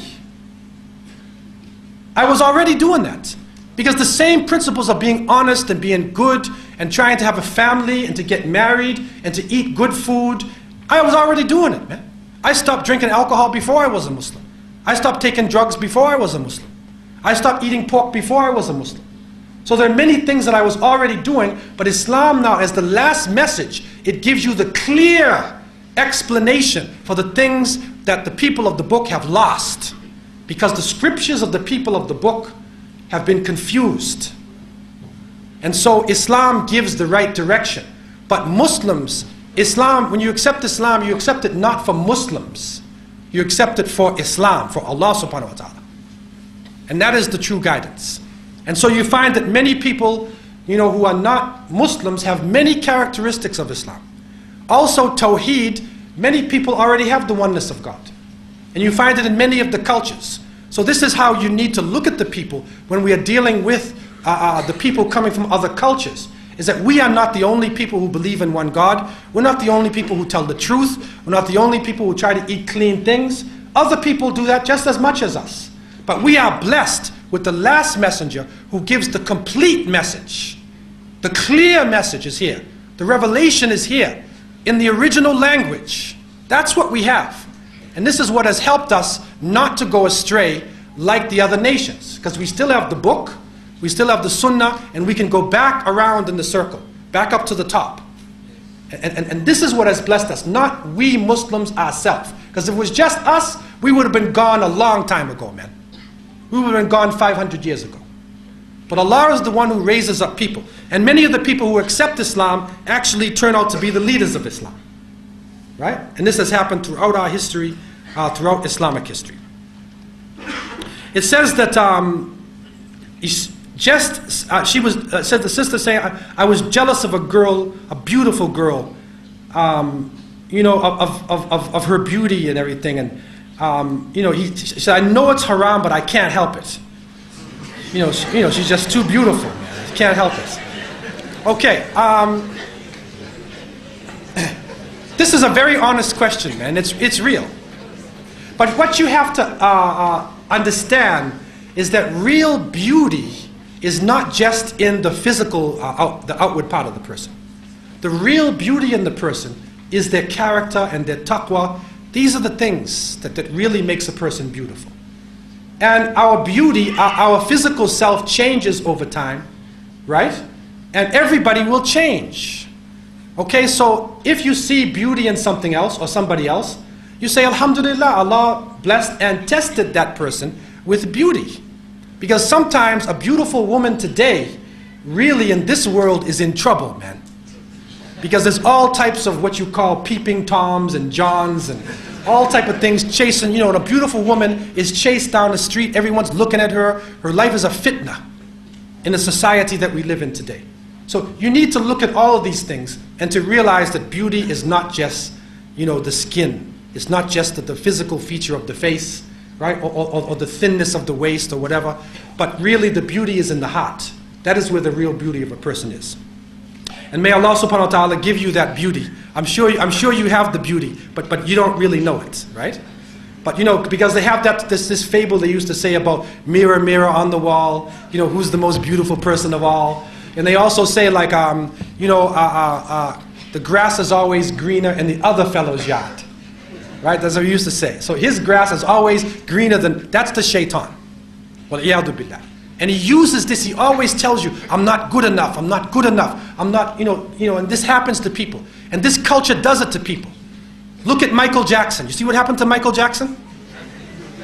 S1: I was already doing that. Because the same principles of being honest and being good and trying to have a family and to get married and to eat good food, I was already doing it, man. I stopped drinking alcohol before I was a Muslim. I stopped taking drugs before I was a Muslim. I stopped eating pork before I was a Muslim. So there are many things that I was already doing, but Islam now, as the last message, it gives you the clear explanation for the things that the people of the book have lost. Because the scriptures of the people of the book have been confused. And so Islam gives the right direction. But Muslims, Islam, when you accept Islam, you accept it not for Muslims. You accept it for Islam, for Allah subhanahu wa ta'ala. And that is the true guidance. And so you find that many people, who are not Muslims have many characteristics of Islam. Also Tawheed, many people already have the oneness of God. And you find it in many of the cultures. So this is how you need to look at the people when we are dealing with the people coming from other cultures. Is that we are not the only people who believe in one God. We're not the only people who tell the truth. We're not the only people who try to eat clean things. Other people do that just as much as us. But we are blessed with the last messenger who gives the complete message. The clear message is here. The revelation is here in the original language. That's what we have. And this is what has helped us not to go astray like the other nations. Because we still have the book, we still have the sunnah, and we can go back around in the circle, back up to the top. And this is what has blessed us, not we Muslims ourselves. Because if it was just us, we would have been gone a long time ago, man. We would have been gone 500 years ago. But Allah is the one who raises up people. And many of the people who accept Islam actually turn out to be the leaders of Islam. Right? And this has happened throughout our history, throughout Islamic history. It says that said the sister saying, I was jealous of a girl, a beautiful girl, you know, of her beauty and everything. And you know, she said, I know it's haram, but I can't help it. You know, she's just too beautiful, man. Can't help it. Okay. This is a very honest question, man. It's real. But what you have to understand is that real beauty is not just in the physical, the outward part of the person. The real beauty in the person is their character and their taqwa. These are the things that really makes a person beautiful. And our beauty, our physical self changes over time, right? And everybody will change. Okay, so if you see beauty in something else or somebody else, you say, Alhamdulillah, Allah blessed and tested that person with beauty. Because sometimes a beautiful woman today, really in this world, is in trouble, man. Because there's all types of what you call peeping Toms and Johns and all type of things chasing, you know, when a beautiful woman is chased down the street, everyone's looking at her, her life is a fitna in the society that we live in today. So you need to look at all of these things and to realize that beauty is not just, you know, the skin. It's not just the physical feature of the face, right? Or the thinness of the waist or whatever. But really the beauty is in the heart. That is where the real beauty of a person is. And may Allah subhanahu wa ta'ala give you that beauty. I'm sure you have the beauty, but you don't really know it, right? But you know, because they have this fable they used to say about mirror, mirror on the wall, you know, who's the most beautiful person of all. And they also say like, you know, the grass is always greener in the other fellow's yard. Right? That's what we used to say. So his grass is always greener than, that's the shaitan. Well, iyadu billah. And he uses this, he always tells you, I'm not good enough, I'm not good enough, I'm not, you know, and this happens to people. And this culture does it to people. Look at Michael Jackson. You see what happened to Michael Jackson?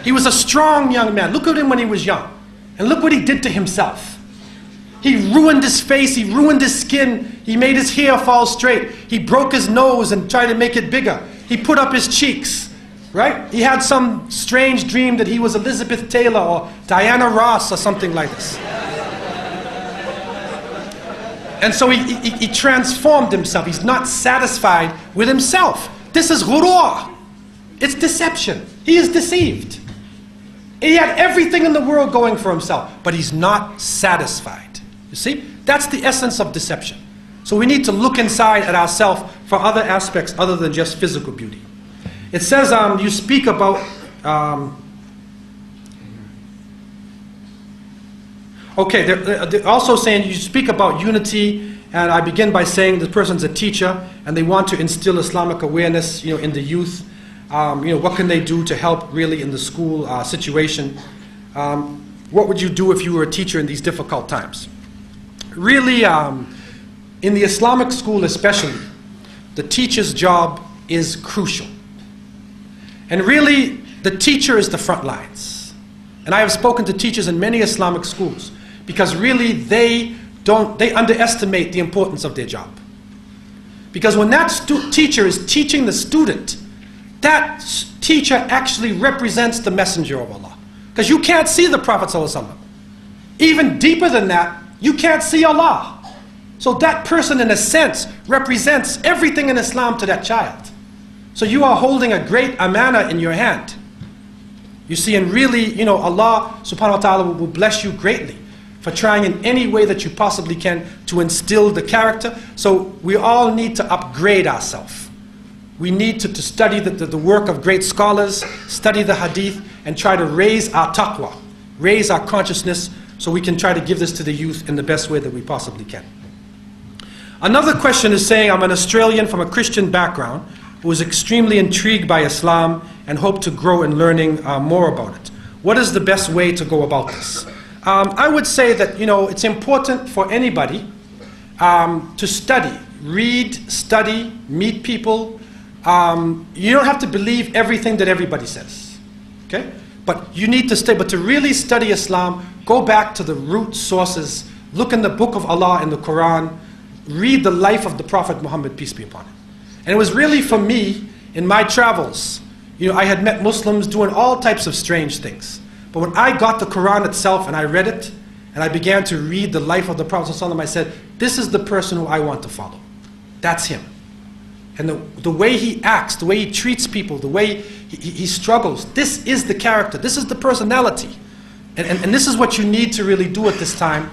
S1: He was a strong young man. Look at him when he was young. And look what he did to himself. He ruined his face, he ruined his skin, he made his hair fall straight, he broke his nose and tried to make it bigger. He put up his cheeks. Right? He had some strange dream that he was Elizabeth Taylor or Diana Ross or something like this. And so he transformed himself. He's not satisfied with himself. This is ghurur. It's deception. He is deceived. He had everything in the world going for himself, but he's not satisfied. You see? That's the essence of deception. So we need to look inside at ourselves for other aspects other than just physical beauty. It says you speak about, okay, they're also saying you speak about unity, and I begin by saying the person's a teacher and they want to instill Islamic awareness, you know, in the youth. You know, what can they do to help really in the school situation? What would you do if you were a teacher in these difficult times? Really, in the Islamic school especially, the teacher's job is crucial. And really, the teacher is the front lines. And I have spoken to teachers in many Islamic schools because really they underestimate the importance of their job. Because when that teacher is teaching the student, that teacher actually represents the messenger of Allah. Because you can't see the Prophet ﷺ. Even deeper than that, you can't see Allah. So that person in a sense represents everything in Islam to that child. So you are holding a great amana in your hand. You see, and really, you know, Allah subhanahu wa ta'ala will bless you greatly for trying in any way that you possibly can to instill the character. So we all need to upgrade ourselves. We need to study the work of great scholars, study the hadith, and try to raise our taqwa, raise our consciousness so we can try to give this to the youth in the best way that we possibly can. Another question is saying, I'm an Australian from a Christian background who is extremely intrigued by Islam and hope to grow in learning more about it. What is the best way to go about this? I would say that, you know, it's important for anybody to study. read, study, meet people. You don't have to believe everything that everybody says, okay? But you need to stay, but to really study Islam, go back to the root sources, look in the book of Allah in the Quran, read the life of the Prophet Muhammad, peace be upon him. And it was really for me, in my travels, you know, I had met Muslims doing all types of strange things. But when I got the Quran itself and I read it, and I began to read the life of the Prophet ﷺ, I said, this is the person who I want to follow. That's him. And the way he acts, the way he treats people, the way he struggles, this is the character, this is the personality. And this is what you need to really do at this time,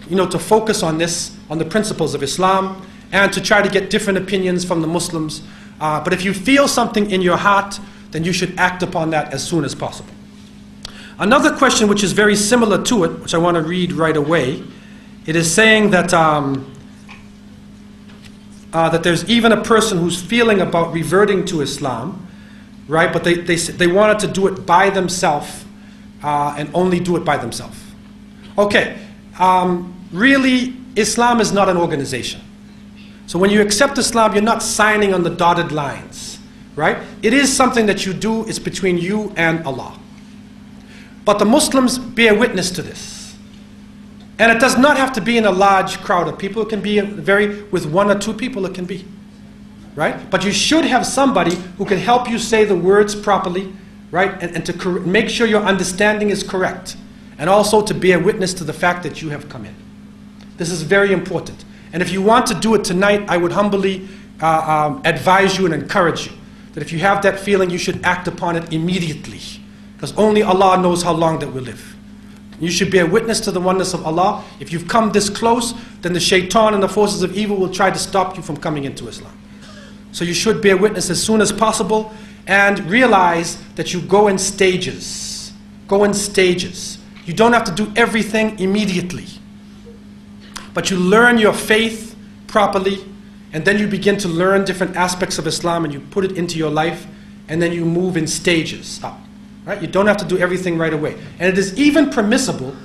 S1: you know, to focus on this, on the principles of Islam, and to try to get different opinions from the Muslims. But if you feel something in your heart, then you should act upon that as soon as possible. Another question which is very similar to it, which I want to read right away, it is saying that that there's even a person who's feeling about reverting to Islam, right? But they wanted to do it by themselves and only do it by themselves. Okay, really, Islam is not an organization. So when you accept Islam, you're not signing on the dotted lines, right? It is something that you do, it's between you and Allah. But the Muslims bear witness to this. And it does not have to be in a large crowd of people. It can be with one or two people it can be, right? But you should have somebody who can help you say the words properly, right? And to make sure your understanding is correct. And also to bear witness to the fact that you have come in. This is very important. And if you want to do it tonight, I would humbly advise you and encourage you that if you have that feeling, you should act upon it immediately. Because only Allah knows how long that we'll live. You should bear witness to the oneness of Allah. If you've come this close, then the shaitan and the forces of evil will try to stop you from coming into Islam. So you should bear witness as soon as possible and realize that you go in stages. Go in stages. You don't have to do everything immediately. But you learn your faith properly, and then you begin to learn different aspects of Islam and you put it into your life, and then you move in stages up. Right? You don't have to do everything right away. And it is even permissible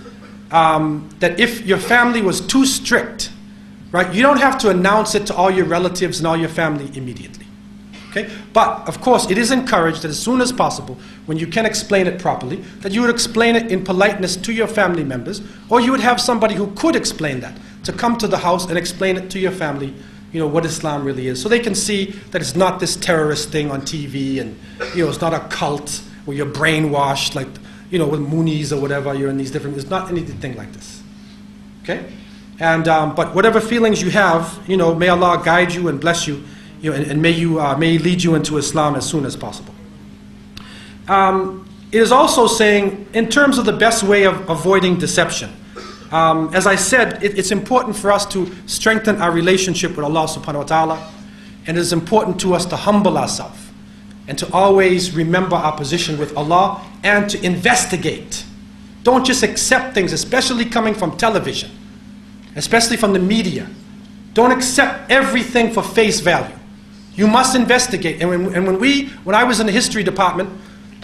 S1: that if your family was too strict, right, you don't have to announce it to all your relatives and all your family immediately. Okay? But, of course, it is encouraged that as soon as possible, when you can explain it properly, that you would explain it in politeness to your family members, or you would have somebody who could explain that, to come to the house and explain it to your family, you know, what Islam really is. So they can see that it's not this terrorist thing on TV, and, you know, it's not a cult, where you're brainwashed, like, you know, with Moonies or whatever, you're in these different, it's not anything like this. Okay? And, but whatever feelings you have, you know, may Allah guide you and bless you, you know, and may He lead you into Islam as soon as possible. It is also saying, in terms of the best way of avoiding deception, as I said, it's important for us to strengthen our relationship with Allah subhanahu wa ta'ala, and it is important to us to humble ourselves, and to always remember our position with Allah, and to investigate. Don't just accept things, especially coming from television, especially from the media. Don't accept everything for face value. You must investigate. And when I was in the history department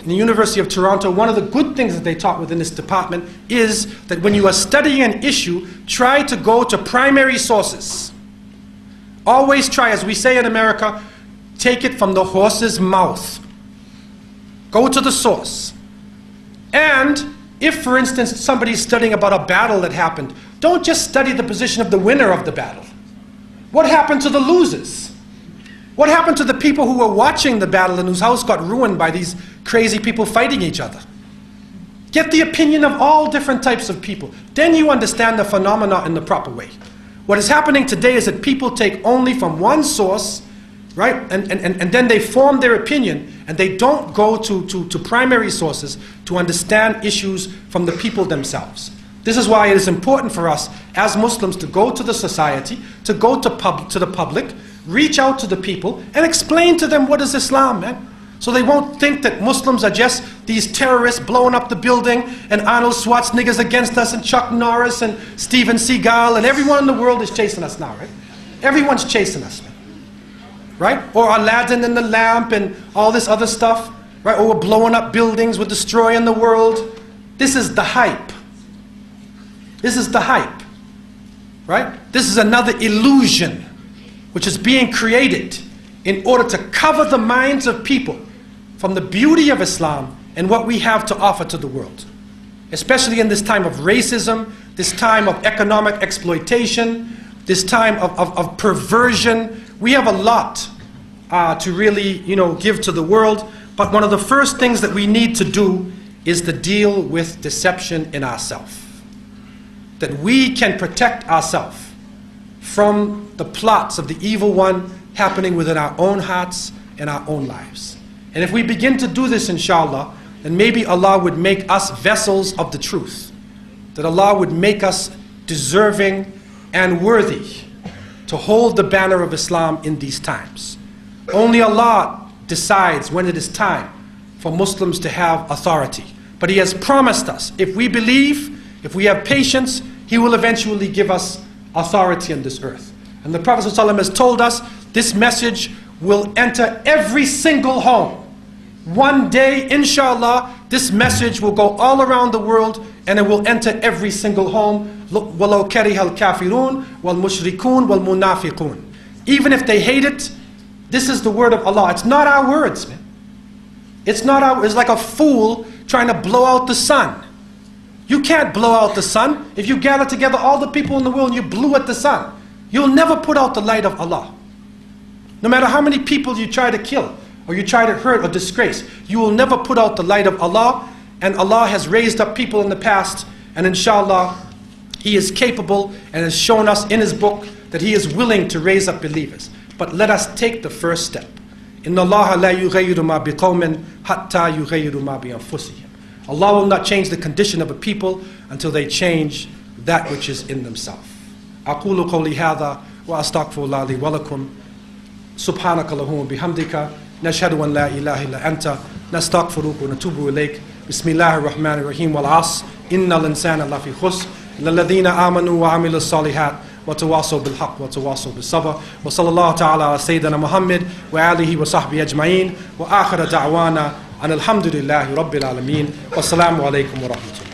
S1: in the University of Toronto, one of the good things that they taught within this department is that when you are studying an issue, try to go to primary sources. Always try, as we say in America, take it from the horse's mouth. Go to the source. And if, for instance, somebody's studying about a battle that happened, don't just study the position of the winner of the battle. What happened to the losers? What happened to the people who were watching the battle and whose house got ruined by these crazy people fighting each other? Get the opinion of all different types of people. Then you understand the phenomena in the proper way. What is happening today is that people take only from one source, right? And then they form their opinion, and they don't go to primary sources to understand issues from the people themselves. This is why it is important for us as Muslims to go to the society, to go to the public, reach out to the people, and explain to them what is Islam, man. So they won't think that Muslims are just these terrorists blowing up the building, and Arnold Schwarzenegger's against us, and Chuck Norris, and Steven Seagal, and everyone in the world is chasing us now, right? Everyone's chasing us, man. Right? Or Aladdin and the lamp and all this other stuff, right? Or we're blowing up buildings, we're destroying the world. This is the hype. This is the hype, right? This is another illusion which is being created in order to cover the minds of people from the beauty of Islam and what we have to offer to the world. Especially in this time of racism, this time of economic exploitation, this time of perversion. We have a lot to really, give to the world. But one of the first things that we need to do is to deal with deception in ourselves. That we can protect ourselves from the plots of the evil one happening within our own hearts and our own lives. And if we begin to do this, inshallah, then maybe Allah would make us vessels of the truth. That Allah would make us deserving and worthy to hold the banner of Islam in these times. Only Allah decides when it is time for Muslims to have authority. But He has promised us, if we believe, if we have patience, He will eventually give us authority on this earth. And the Prophet ﷺ has told us this message will enter every single home. One day, inshallah, this message will go all around the world and it will enter every single home. وَلَوْ كَرِهَ الْكَافِرُونَ وَالْمُشْرِكُونَ وَالْمُنَافِقُونَ. Even if they hate it, this is the word of Allah. It's not our words, man. It's like a fool trying to blow out the sun. You can't blow out the sun. If you gather together all the people in the world and you blew at the sun, you'll never put out the light of Allah. No matter how many people you try to kill, or you try to hurt or disgrace, you will never put out the light of Allah. And Allah has raised up people in the past, and inshallah, He is capable and has shown us in His book that He is willing to raise up believers. But let us take the first step. Inna Allah la yughayyiru ma biqawmin hatta yughayyiru ma bi anfusihim. Allah will not change the condition of a people until they change that which is in themselves. أقول قولي هذا وأستغفر الله لي ولكم. سبحانك اللهم وبحمدك نشهد أن لا إله إلا أنت نستغفرك ونتوب إليك. بسم الله الرحمن الرحيم والعصر إن الإنسان لفي خسر إلا الذين آمنوا وعملوا الصالحات وتواصوا بالحق وتواصوا بالصبر. وصلى الله تعالى على سيدنا محمد وآله وصحبه أجمعين وآخر دعوانا أن الحمد لله رب العالمين والسلام عليكم ورحمة الله.